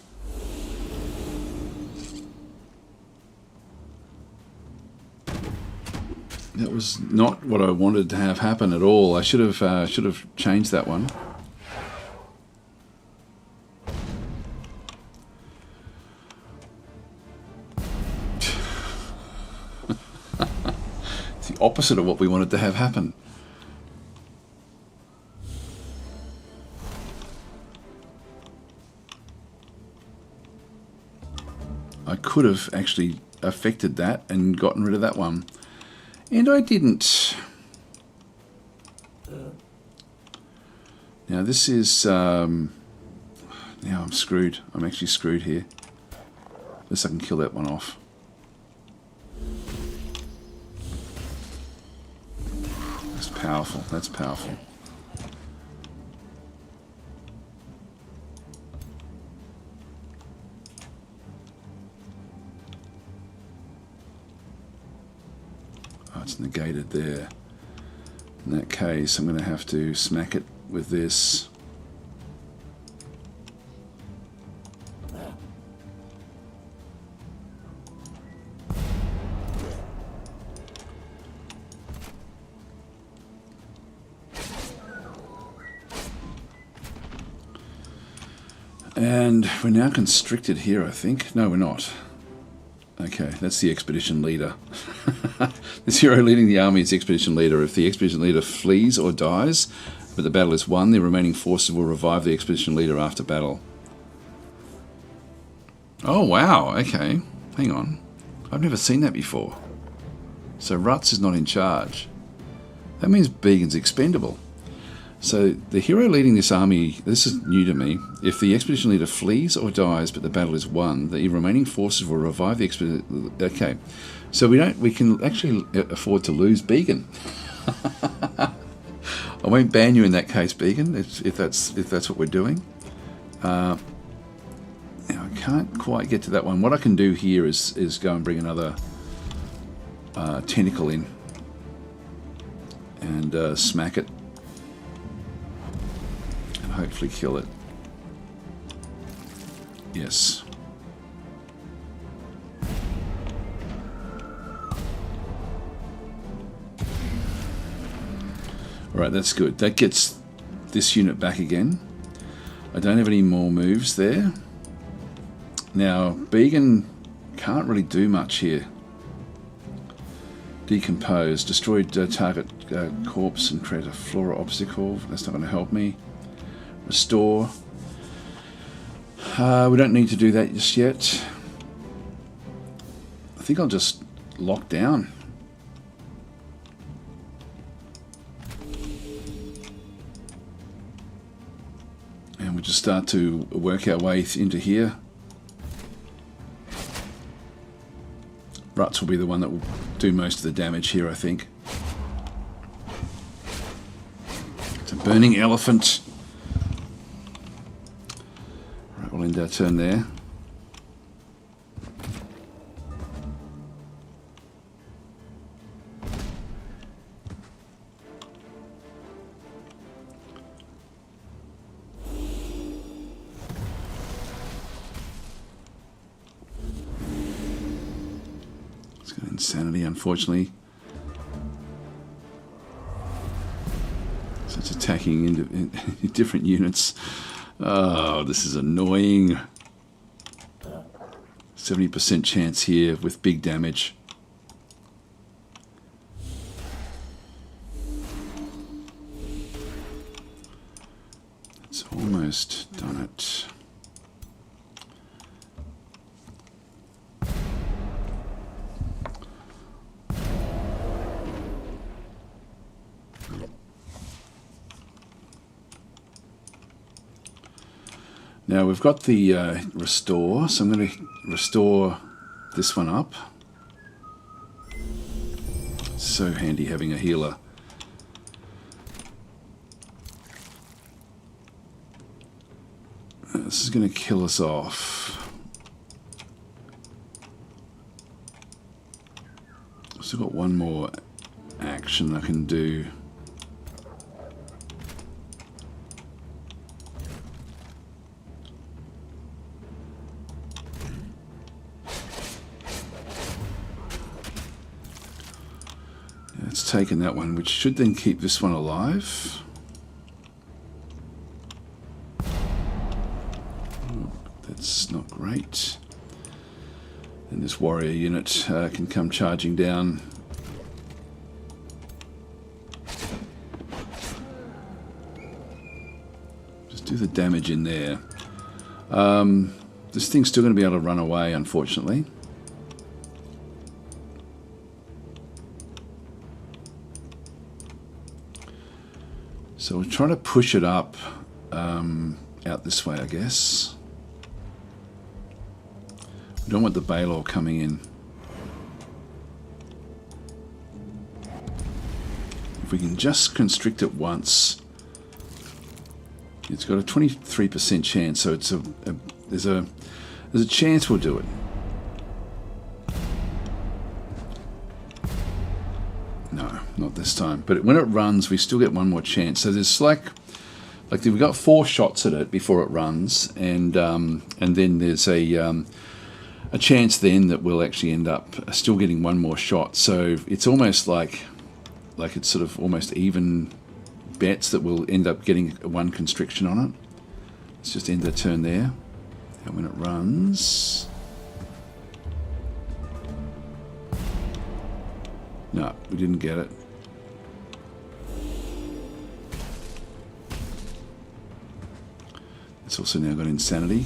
A: That was not what I wanted to have happen at all. I should have changed that one. It's the opposite of what we wanted to have happen. I could have actually affected that and gotten rid of that one. And I didn't. Now this is... now I'm screwed. I'm actually screwed here. Unless I can kill that one off. That's powerful. That's powerful. It's negated there. In that case, I'm going to have to smack it with this. And we're now constricted here, I think. No, we're not. Okay, that's the expedition leader. This hero leading the army is the expedition leader. If the expedition leader flees or dies, but the battle is won, the remaining forces will revive the expedition leader after battle. Oh, wow. Okay. Hang on. I've never seen that before. So Ruts is not in charge. That means Began's expendable. So the hero leading this army, this is new to me. If the expedition leader flees or dies, but the battle is won, the remaining forces will revive the expedition. Okay, so we can actually afford to lose Began. I won't ban you in that case, Began, if that's what we're doing. Now I can't quite get to that one. What I can do here is go and bring another tentacle in and smack it. Hopefully kill it. Yes. Alright, that's good. That gets this unit back again. I don't have any more moves there. Now, Began can't really do much here. Decompose. Destroy target corpse and create a flora obstacle. That's not going to help me. Restore. We don't need to do that just yet. I think I'll just lock down. And we'll just start to work our way into here. Ruts will be the one that will do most of the damage here, I think. It's a burning elephant. We'll end our turn there. It's got insanity, unfortunately. So it's attacking into different units. Oh, this is annoying. 70% chance here with big damage. It's almost done it. Now we've got the restore, so I'm going to restore this one up. It's so handy having a healer. This is going to kill us off. I've still got one more action I can do. taken that one, which should then keep this one alive. Oh, that's not great. And this warrior unit can come charging down. Just do the damage in there. This thing's still going to be able to run away, unfortunately. So we're trying to push it up out this way, I guess. We don't want the Balor coming in. If we can just constrict it once, it's got a 23% chance. So it's there's a chance we'll do it. No, not this time. But when it runs, we still get one more chance. So there's like we've got 4 shots at it before it runs, and then there's a chance then that we'll actually end up still getting one more shot. So it's almost like it's sort of almost even bets that we'll end up getting one constriction on it. Let's just end the turn there. And when it runs... No, we didn't get it. It's also now got insanity.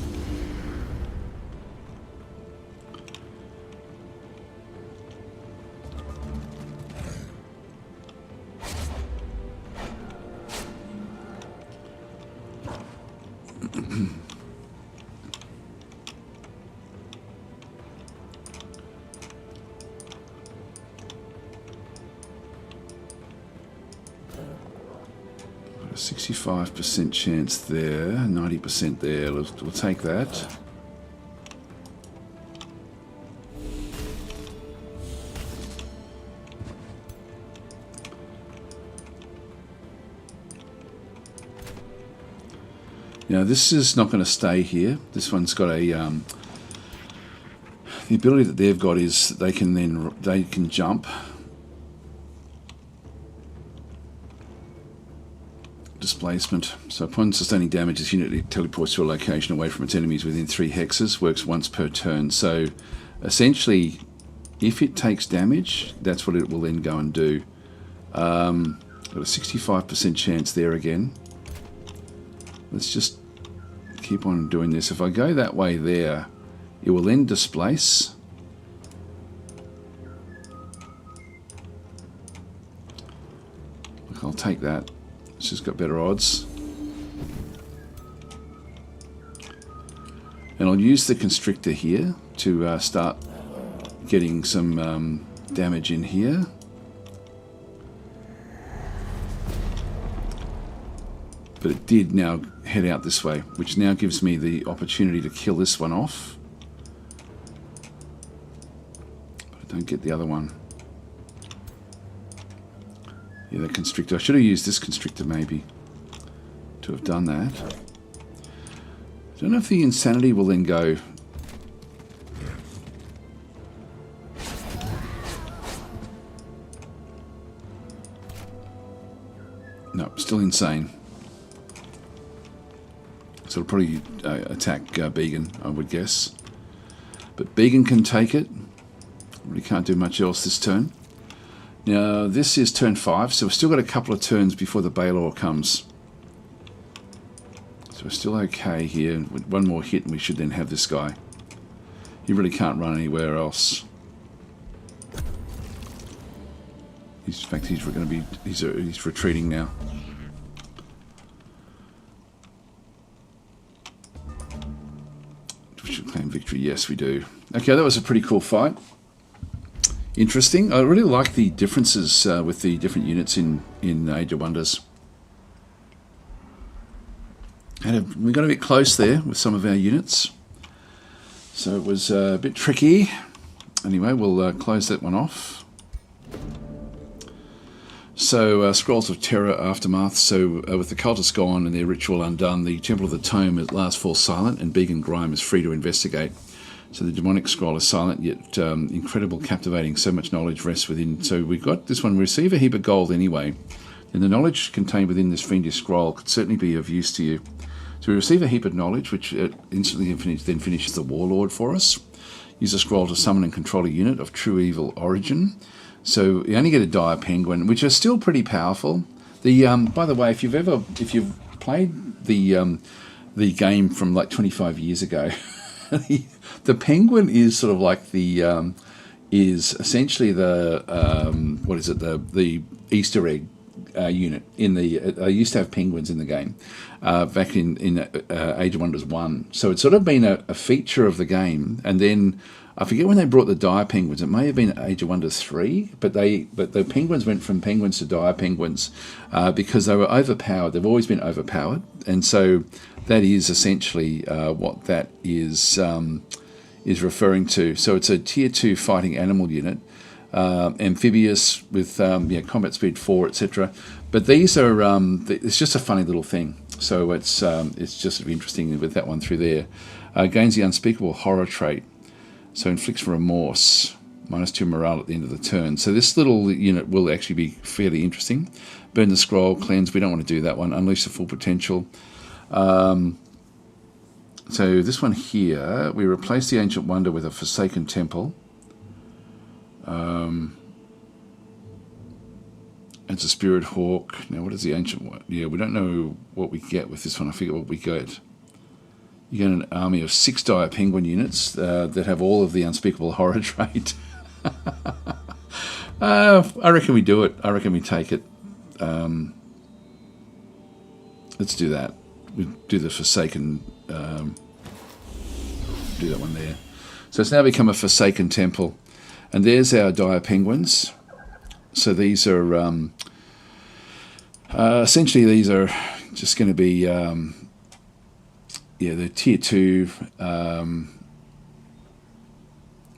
A: Got a 65% chance there, 90% there. We'll take that. Now this is not going to stay here. This one's got a the ability that they've got is they can jump. Displacement. So upon sustaining damage, this unit teleports to a location away from its enemies within 3 hexes. Works once per turn. So essentially, if it takes damage, that's what it will then go and do. Got a 65% chance there again. Let's just keep on doing this. If I go that way there, it will then displace. Look, I'll take that. It's just got better odds. And I'll use the constrictor here to start getting some damage in here. But it did now head out this way, which now gives me the opportunity to kill this one off. But I don't get the other one. Yeah, the constrictor. I should have used this constrictor maybe to have done that. I don't know if the insanity will then go. No, still insane. So it'll probably attack Began, I would guess. But Began can take it. Really can't do much else this turn. Now, this is turn 5, so we've still got a couple of turns before the Balor comes. So we're still okay here. With one more hit and we should then have this guy. He really can't run anywhere else. In fact, he's going to be he's retreating now. We should claim victory. Yes, we do. Okay, that was a pretty cool fight. Interesting. I really like the differences with the different units in Age of Wonders. We got a bit close there with some of our units, so it was a bit tricky. Anyway, we'll close that one off. So, Scrolls of Terror Aftermath. So, with the cultists gone and their ritual undone, the Temple of the Tome at last falls silent, and Began Grime is free to investigate. So the demonic scroll is silent yet incredible, captivating. So much knowledge rests within. So we've got this one. Receive a heap of gold anyway. And the knowledge contained within this fiendish scroll could certainly be of use to you. So we receive a heap of knowledge, which instantly then finishes the warlord for us. Use a scroll to summon and control a unit of true evil origin. So you only get a dire penguin, which are still pretty powerful. The by the way, if you've played the game from like 25 years ago, the penguin is sort of like the is essentially the what is it, the Easter egg unit in the. I used to have penguins in the game back in Age of Wonders 1. So it's sort of been a feature of the game, and then I forget when they brought the dire penguins. It may have been Age of Wonders 3, but the penguins went from penguins to dire penguins because they were overpowered. They've always been overpowered, and so that is essentially what that is referring to. So it's a tier 2 fighting animal unit, amphibious with combat speed 4, etc. But these are it's just a funny little thing. So it's just interesting with that one through there. Gains the unspeakable horror trait. So inflicts remorse, -2 morale at the end of the turn. So this little unit will actually be fairly interesting. Burn the scroll, cleanse. We don't want to do that one. Unleash the full potential. So this one here, we replace the Ancient Wonder with a Forsaken Temple. It's a Spirit Hawk. Now, what is the Ancient one? Yeah, we don't know what we get with this one. I forget what we get. You get an army of 6 dire penguin units that have all of the unspeakable horror trait. I reckon we do it. I reckon we take it. Let's do that. We do the Forsaken. Do that one there. So it's now become a Forsaken Temple. And there's our dire penguins. So these are essentially these are just going to be they're tier 2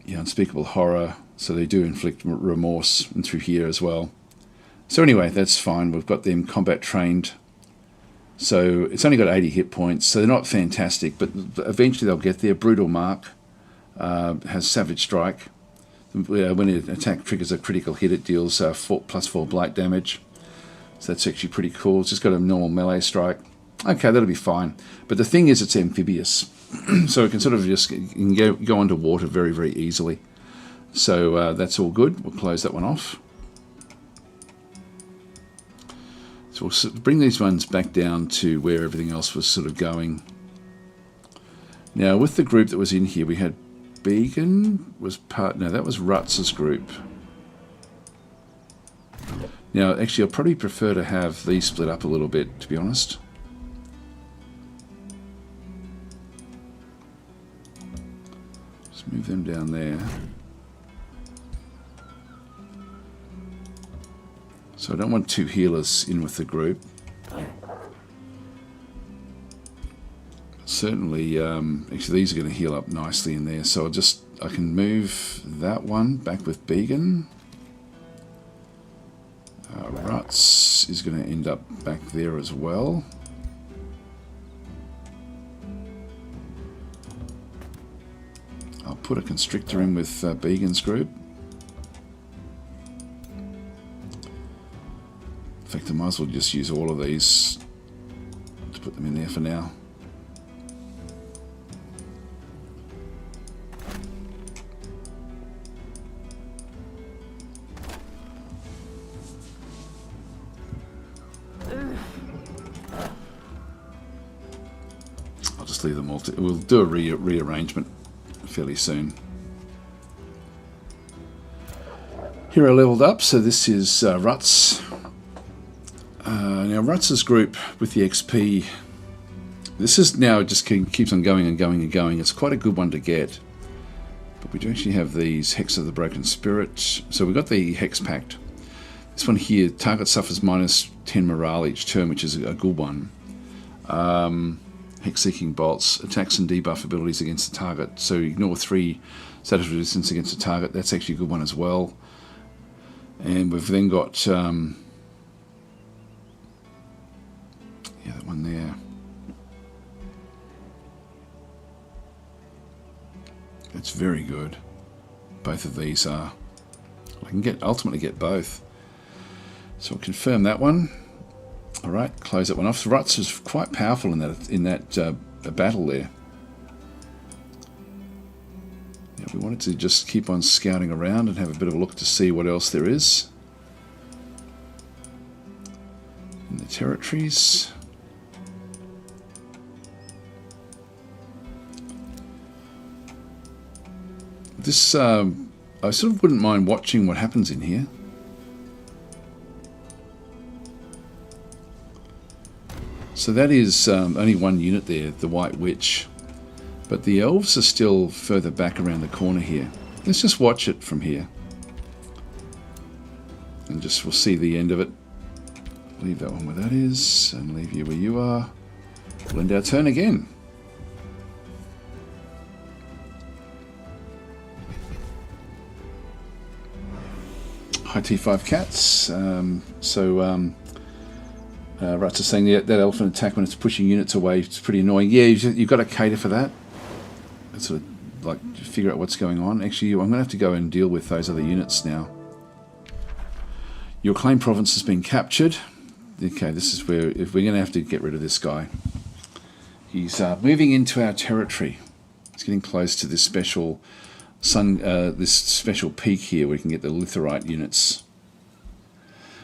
A: unspeakable horror. So they do inflict remorse and through here as well. So anyway, that's fine. We've got them combat trained. So it's only got 80 hit points, so they're not fantastic, but eventually they'll get there. Brutal Mark has Savage Strike. When an attack triggers a critical hit, it deals +4 blight damage. So that's actually pretty cool. It's just got a normal melee strike. Okay, that'll be fine. But the thing is, it's amphibious, so it can sort of just go underwater very, very easily. So that's all good. We'll close that one off. So we'll bring these ones back down to where everything else was sort of going. Now, with the group that was in here, we had Beacon was part. No, that was Rutz's group. Now, actually, I'll probably prefer to have these split up a little bit, to be honest. Just move them down there. So I don't want 2 healers in with the group. Certainly, actually these are going to heal up nicely in there. So I can move that one back with Beacon. Rutz is going to end up back there as well. I'll put a Constrictor in with Beacon's group. In fact, I might as well just use all of these to put them in there for now. I'll just leave them all. We'll do a rearrangement fairly soon. Hero leveled up, so this is Rutz. Now Rutz's group with the XP, this is now just keeps on going and going and going. It's quite a good one to get. But we do actually have these Hex of the Broken Spirit. So we've got the Hex Pact. This one here, target suffers -10 morale each turn, which is a good one. Hex-seeking bolts, attacks and debuff abilities against the target. So ignore 3 status resistance against the target. That's actually a good one as well. And we've then got that one there. It's very good. Both of these are. I can ultimately get both. So we'll confirm that one. All right, close that one off. So Ruts is quite powerful in that battle there. Yeah, we wanted to just keep on scouting around and have a bit of a look to see what else there is in the territories. This, I sort of wouldn't mind watching what happens in here. So that is only one unit there, the White Witch. But the elves are still further back around the corner here. Let's just watch it from here. And just we'll see the end of it. Leave that one where that is, and leave you where you are. We'll end our turn again. Hi T5 Cats. Ruts is saying that elephant attack when it's pushing units away, it's pretty annoying. Yeah, you've got to cater for that. Sort of like figure out what's going on. Actually, I'm going to have to go and deal with those other units now. Your claim province has been captured. Okay, this is where if we're going to have to get rid of this guy. He's moving into our territory. It's getting close to this special this special peak here where we can get the Litherite units.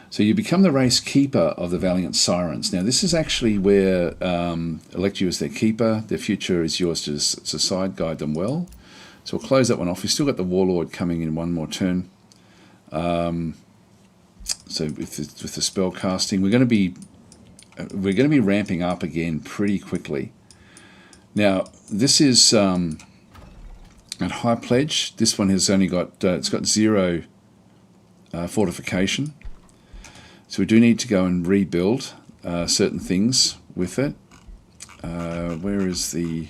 A: So you become the race keeper of the valiant Syrons. Now this is actually where elect you as their keeper. Their future is yours to decide. Guide them well. So we'll close that one off. We've still got the warlord coming in one more turn. So with the spell casting, we're going to be ramping up again pretty quickly. Now this is at high pledge. This one has only got it's got 0 fortification. So we do need to go and rebuild certain things with it. Where is the...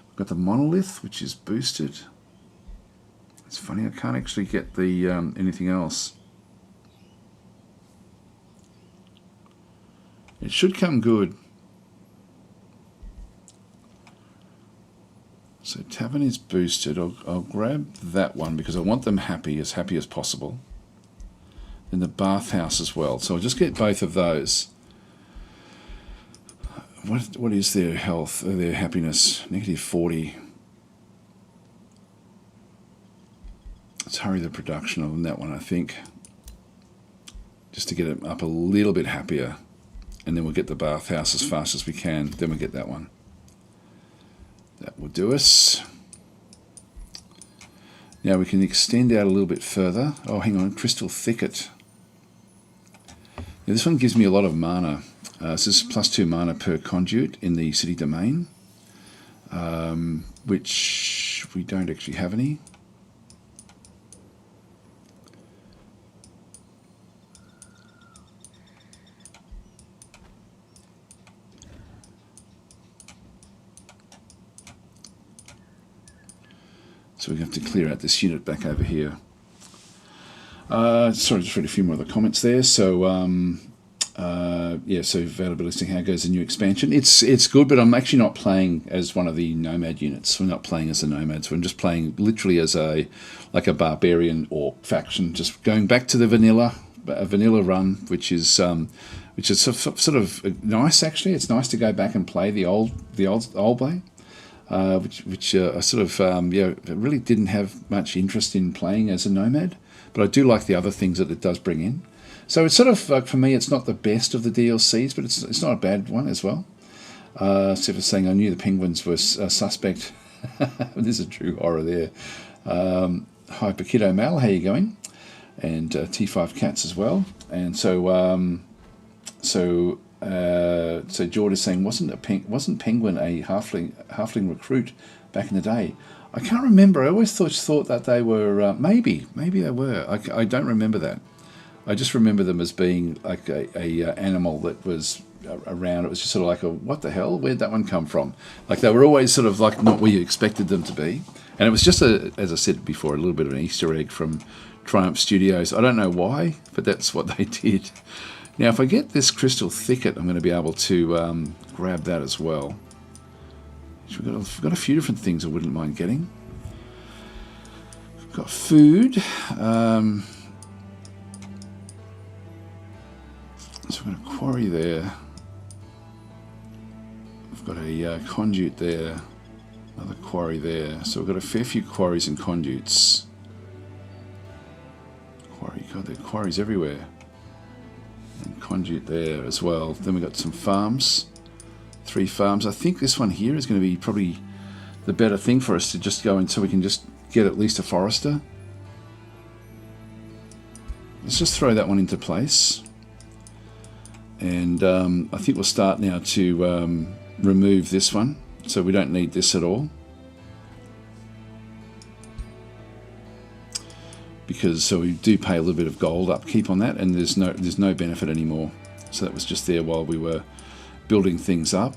A: We've got the monolith, which is boosted. It's funny, I can't actually get the anything else. It should come good. So Tavern is boosted. I'll grab that one because I want them happy as possible. And the bathhouse as well. So I'll just get both of those. What is their health, their happiness? -40. Let's hurry the production on that one, I think. Just to get it up a little bit happier. And then we'll get the bathhouse as fast as we can. Then we'll get that one. That will do us. Now we can extend out a little bit further. Oh, hang on, Crystal Thicket. Now this one gives me a lot of mana. This is +2 mana per conduit in the city domain, which we don't actually have any. So we have to clear out this unit back over here. Sorry, just read a few more of the comments there. So, yeah, so availability, how goes the new expansion? It's good, but I'm actually not playing as one of the nomad units. We're not playing as the nomads. We're just playing literally as a barbarian orc faction. Just going back to the vanilla run, which is sort of nice actually. It's nice to go back and play the old way. Which I sort of really didn't have much interest in playing as a nomad, but I do like the other things that it does bring in. So it's sort of for me, it's not the best of the DLCs, but it's not a bad one as well. Except for saying I knew the penguins were suspect. There's a true horror there. Hi Paquito Mal, how you going? And T5 Cats as well. And so George is saying, wasn't Penguin a halfling recruit back in the day? I can't remember. I always thought that they were maybe they were. I don't remember that. I just remember them as being like a animal that was around. It was just sort of like what the hell? Where'd that one come from? Like they were always sort of like not where you expected them to be. And it was just as I said before, a little bit of an Easter egg from Triumph Studios. I don't know why, but that's what they did. Now, if I get this Crystal Thicket, I'm going to be able to grab that as well. We've got a few different things I wouldn't mind getting. Got food. So we've got a quarry there. We've got a conduit there. Another quarry there. So we've got a fair few quarries and conduits. God, there are quarries everywhere. And conduit there as well. Then we've got some farms. 3 farms. I think this one here is going to be probably the better thing for us to just go in so we can just get at least a forester. Let's just throw that one into place. And I think we'll start now to remove this one. So we don't need this at all. Because so we do pay a little bit of gold upkeep on that, and there's no benefit anymore. So that was just there while we were building things up.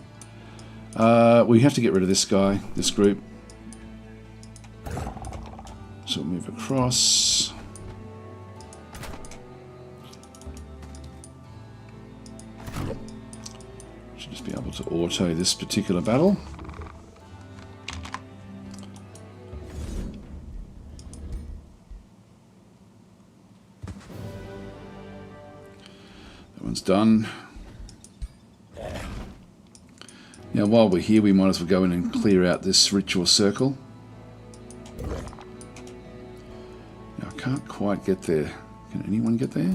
A: We have to get rid of this guy, this group. So we'll move across. Should just be able to auto this particular battle. Done. Now while we're here we might as well go in and clear out this ritual circle. Now I can't quite get there. Can anyone get there?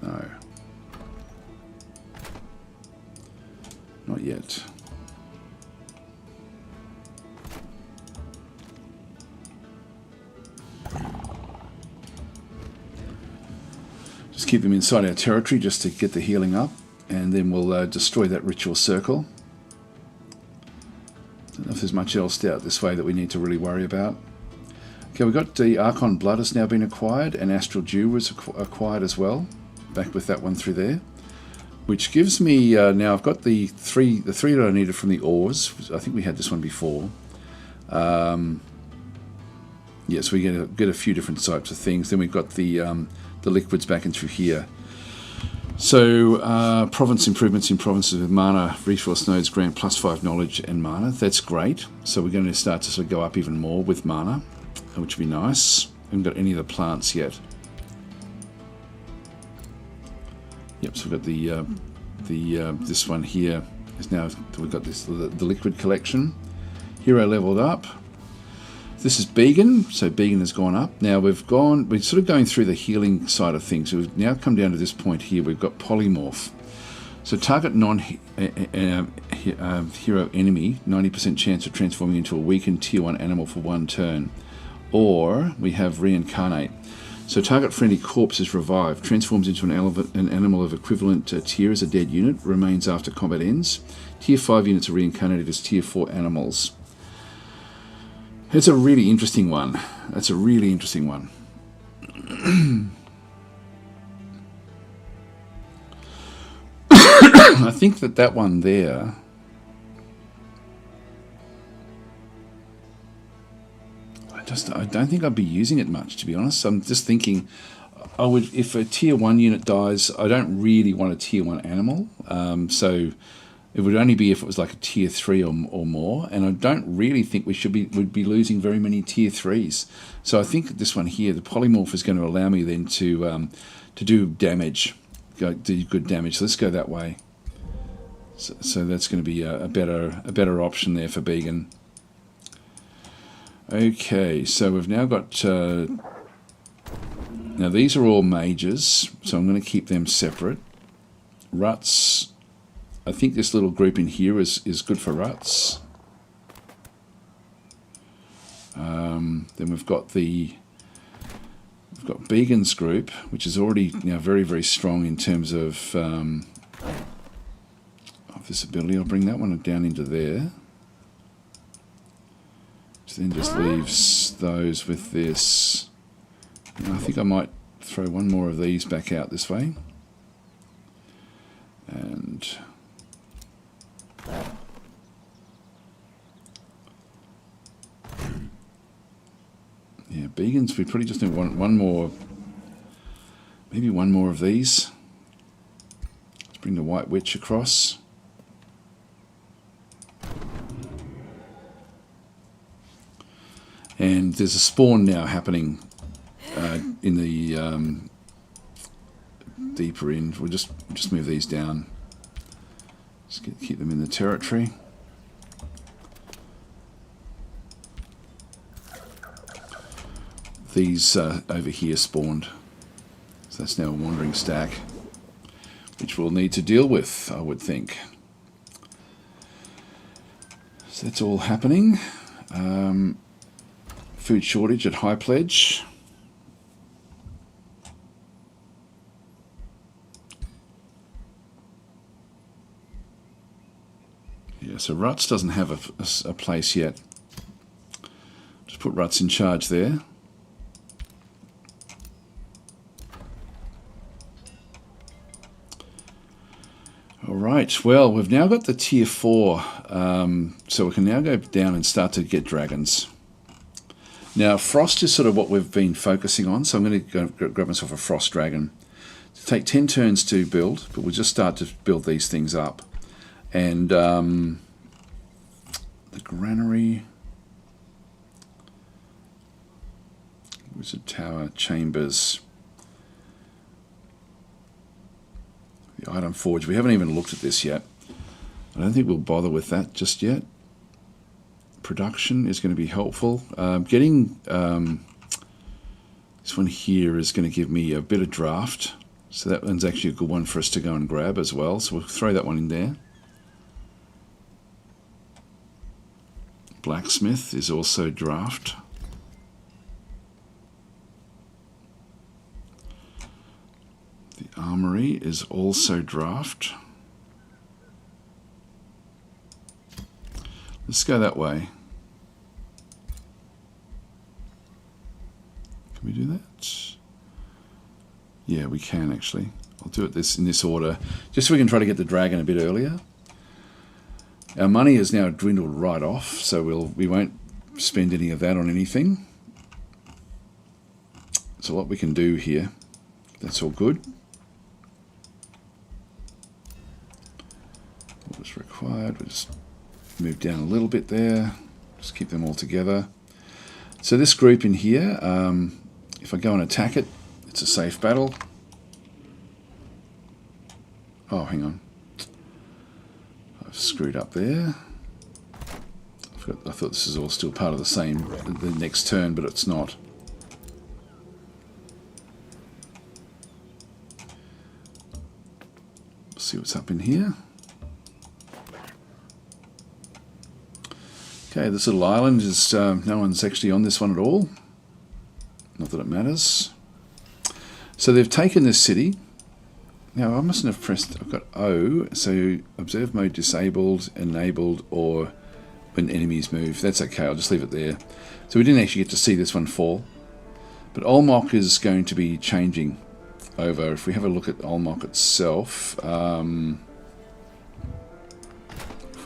A: No. Not yet. Just keep them inside our territory just to get the healing up, and then we'll destroy that ritual circle. Don't know if there's much else out this way that we need to really worry about. Okay, we've got the Archon Blood has now been acquired, and Astral Dew was acquired as well. Back with that one through there. Which gives me, now I've got the three that I needed from the ores. I think we had this one before. Yes, we get a few different types of things. Then we've got the liquids back in through here. So province improvements in provinces with mana resource nodes grant +5 knowledge and mana. That's great. So we're going to start to sort of go up even more with mana, which would be nice. Haven't got any of the plants yet. Yep. So we've got this one here is now we've got this the liquid collection. Hero leveled up. This is Beacon, so Beacon has gone up. Now we're sort of going through the healing side of things. So we've now come down to this point here. We've got Polymorph. So target non-hero enemy, 90% chance of transforming into a weakened tier 1 animal for 1 turn. Or we have Reincarnate. So target friendly corpse is revived, transforms into an animal of equivalent tier as a dead unit, remains after combat ends. Tier 5 units are reincarnated as tier 4 animals. It's a really interesting one. That's a really interesting one. I think that one there... I don't think I'd be using it much, to be honest. I'm just thinking, if a tier 1 unit dies, I don't really want a tier 1 animal. So it would only be if it was like a tier 3 or more, and I don't really think would be losing very many tier 3s. So I think this one here, the polymorph, is going to allow me then to do damage, do good damage. So let's go that way. So that's going to be a better option there for Beacon. Okay, so we've now got... now these are all mages, so I'm going to keep them separate. Ruts, I think this little group in here is good for Ruts. Then we've got Beacon's group, which is already now very, very strong in terms of this ability. I'll bring that one down into there. Then just leaves those with this. And I think I might throw one more of these back out this way. And yeah, Beacons, we probably just need one more, maybe one more of these. Let's bring the White Witch across. And there's a spawn now happening in the deeper in. We'll just move these down. Just keep them in the territory. These over here spawned. So that's now a wandering stack, which we'll need to deal with, I would think. So that's all happening. Food shortage at High Pledge. Yeah, so Ruts doesn't have a place yet. Just put Ruts in charge there. Alright, well, we've now got the tier 4, so we can now go down and start to get dragons. Now, Frost is sort of what we've been focusing on, so I'm going to go grab myself a Frost Dragon. It'll take 10 turns to build, but we'll just start to build these things up. And the Granary, Wizard Tower, Chambers, the Item Forge. We haven't even looked at this yet. I don't think we'll bother with that just yet. Production is going to be helpful. Getting this one here is going to give me a bit of draft. So that one's actually a good one for us to go and grab as well. So we'll throw that one in there. Blacksmith is also draft. The Armory is also draft. Let's go that way. Can we do that? Yeah, we can actually. I'll do it in this order, just so we can try to get the dragon a bit earlier. Our money is now dwindled right off, so we won't spend any of that on anything. So what we can do here, that's all good. What is required? We'll just move down a little bit there. Just keep them all together. So this group in here, if I go and attack it, it's a safe battle. Oh, hang on. I've screwed up there. I thought this is all still part of the next turn, but it's not. Let's see what's up in here. Okay, this little island is, no one's actually on this one at all. Not that it matters. So they've taken this city. Now I mustn't have pressed, I've got O, so observe mode disabled, enabled, or when enemies move. That's okay, I'll just leave it there. So we didn't actually get to see this one fall. But Olmok is going to be changing over. If we have a look at Olmok itself, if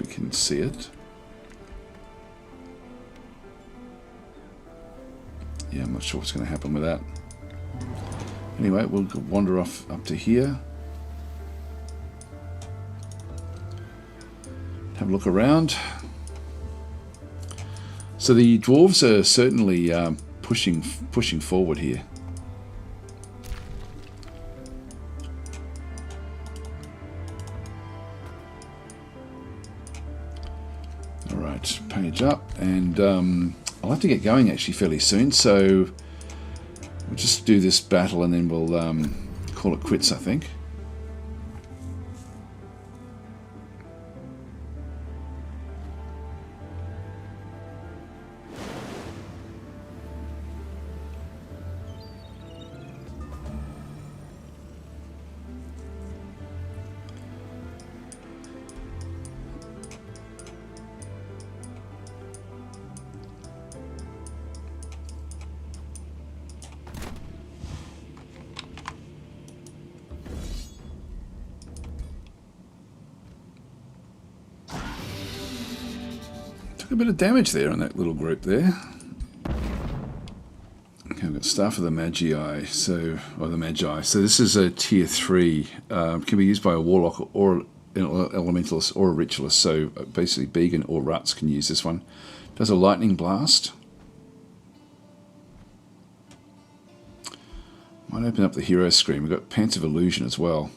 A: we can see it. Yeah, I'm not sure what's going to happen with that. Anyway, we'll wander off up to here. Have a look around. So the dwarves are certainly pushing forward here. All right, page up, and I'll have to get going actually fairly soon. So we'll just do this battle and then we'll call it quits, I think. A bit of damage there on that little group there. Okay, I've got Staff of the Magi, the Magi. So this is a tier 3. Can be used by a Warlock or an Elementalist or a Ritualist. So basically Began or Ruts can use this one. Does a Lightning Blast. Might open up the hero screen. We've got Pants of Illusion as well.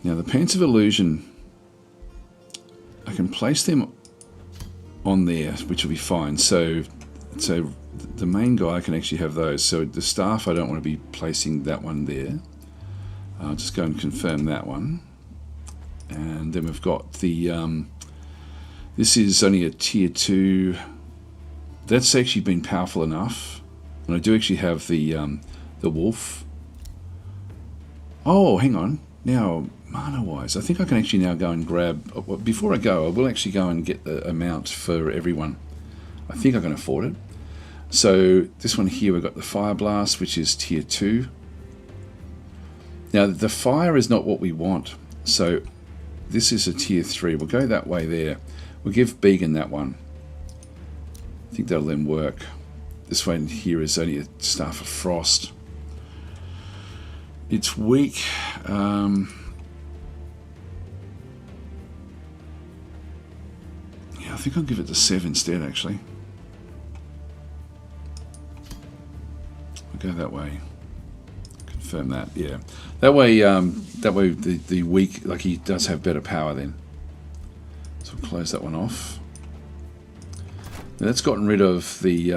A: Now the Pants of Illusion, I can place them on there, which will be fine. So the main guy can actually have those. So the staff, I don't want to be placing that one there. I'll just go and confirm that one. And then we've got the, this is only a tier 2. That's actually been powerful enough. And I do actually have the wolf. Oh, hang on. Now, mana-wise, I think I can actually now go and grab, before I go, I will actually go and get the amount for everyone. I think I can afford it. So this one here, we've got the Fire Blast, which is tier 2. Now, the fire is not what we want. So this is a tier 3. We'll go that way there. We'll give Began that one. I think that'll then work. This one here is only a Staff of Frost. It's weak. Yeah, I think I'll give it to 7 instead, actually. I'll go that way. Confirm that, yeah. That way the weak, like, he does have better power then. So we'll close that one off. Now that's gotten rid of the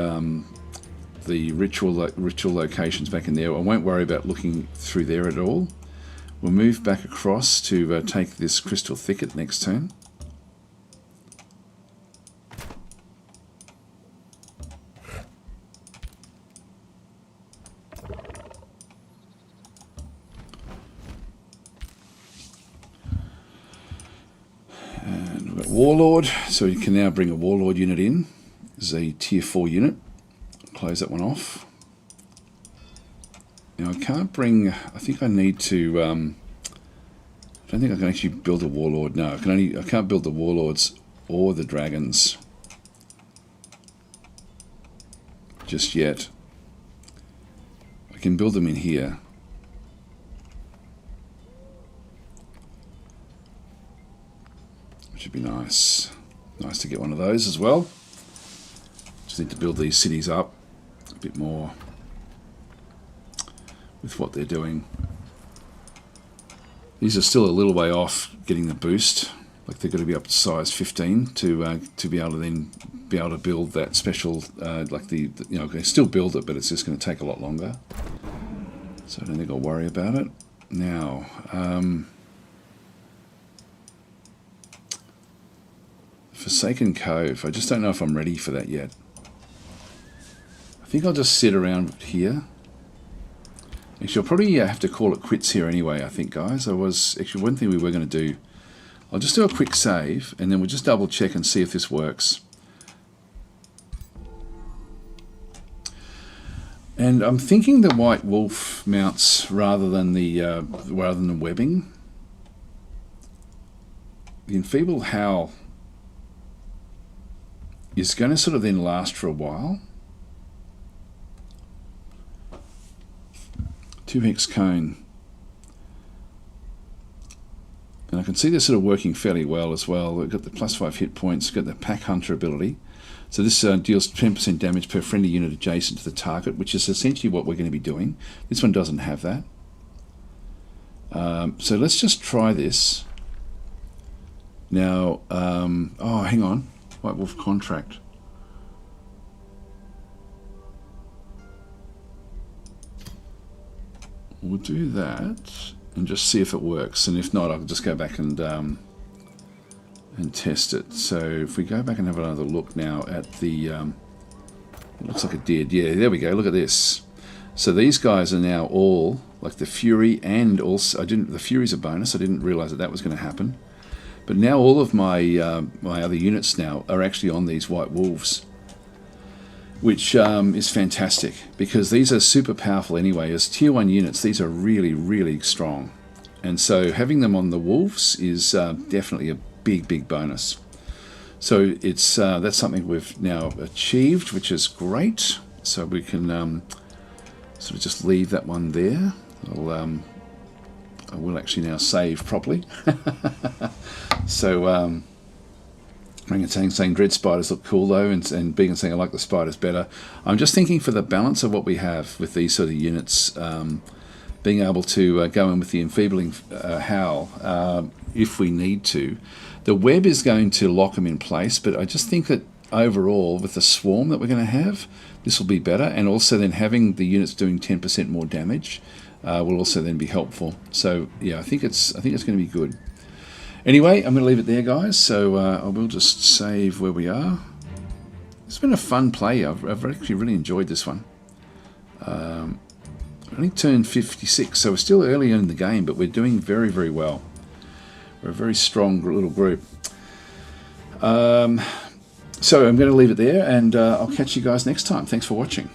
A: ritual locations back in there. I won't worry about looking through there at all. We'll move back across to take this Crystal Thicket next turn. And we've got Warlord, so you can now bring a Warlord unit in. This is a tier 4 unit. Close that one off. Now I can't bring, I think I need to, I don't think I can actually build a Warlord. No, I can't build the Warlords or the Dragons just yet. I can build them in here. Which would be nice. Nice to get one of those as well. Just need to build these cities up a bit more with what they're doing. These are still a little way off getting the boost. Like they're going to be up to size 15 to be able to then be able to build that special, like the you know, they still build it, but it's just going to take a lot longer. So I don't think I'll worry about it. Now, Forsaken Cove. I just don't know if I'm ready for that yet. I think I'll just sit around here. Actually, I'll probably have to call it quits here anyway, I think, guys. Actually, one thing we were going to do, I'll just do a quick save, and then we'll just double check and see if this works. And I'm thinking the White Wolf mounts rather than the webbing. The Enfeebled Howl is going to sort of then last for a while. 2-hex cone. And I can see they're sort of working fairly well as well. We've got the +5 hit points, got the Pack Hunter ability. So this deals 10% damage per friendly unit adjacent to the target, which is essentially what we're going to be doing. This one doesn't have that. So let's just try this. Now, oh, hang on. White Wolf contract. We'll do that and just see if it works, and if not, I'll just go back and test it. So if we go back and have another look now at the, it looks like it did. Yeah, there we go. Look at this. So these guys are now all like the Fury, and also the Fury's a bonus. I didn't realize that was going to happen, but now all of my my other units now are actually on these White Wolves, which is fantastic because these are super powerful anyway. As tier 1 units, these are really, really strong. And so having them on the Wolves is definitely a big, big bonus. So it's that's something we've now achieved, which is great. So we can sort of just leave that one there. I will actually now save properly. So saying dread spiders look cool though, and Beacon saying I like the spiders better. I'm just thinking for the balance of what we have with these sort of units, being able to go in with the enfeebling howl if we need to. The web is going to lock them in place, but I just think that overall with the swarm that we're going to have, this will be better, and also then having the units doing 10% more damage will also then be helpful. So yeah, I think it's going to be good. Anyway, I'm going to leave it there, guys. So I will just save where we are. It's been a fun play. I've actually really enjoyed this one. Only turned 56, so we're still early in the game, but we're doing very, very well. We're a very strong little group. So I'm going to leave it there, and I'll catch you guys next time. Thanks for watching.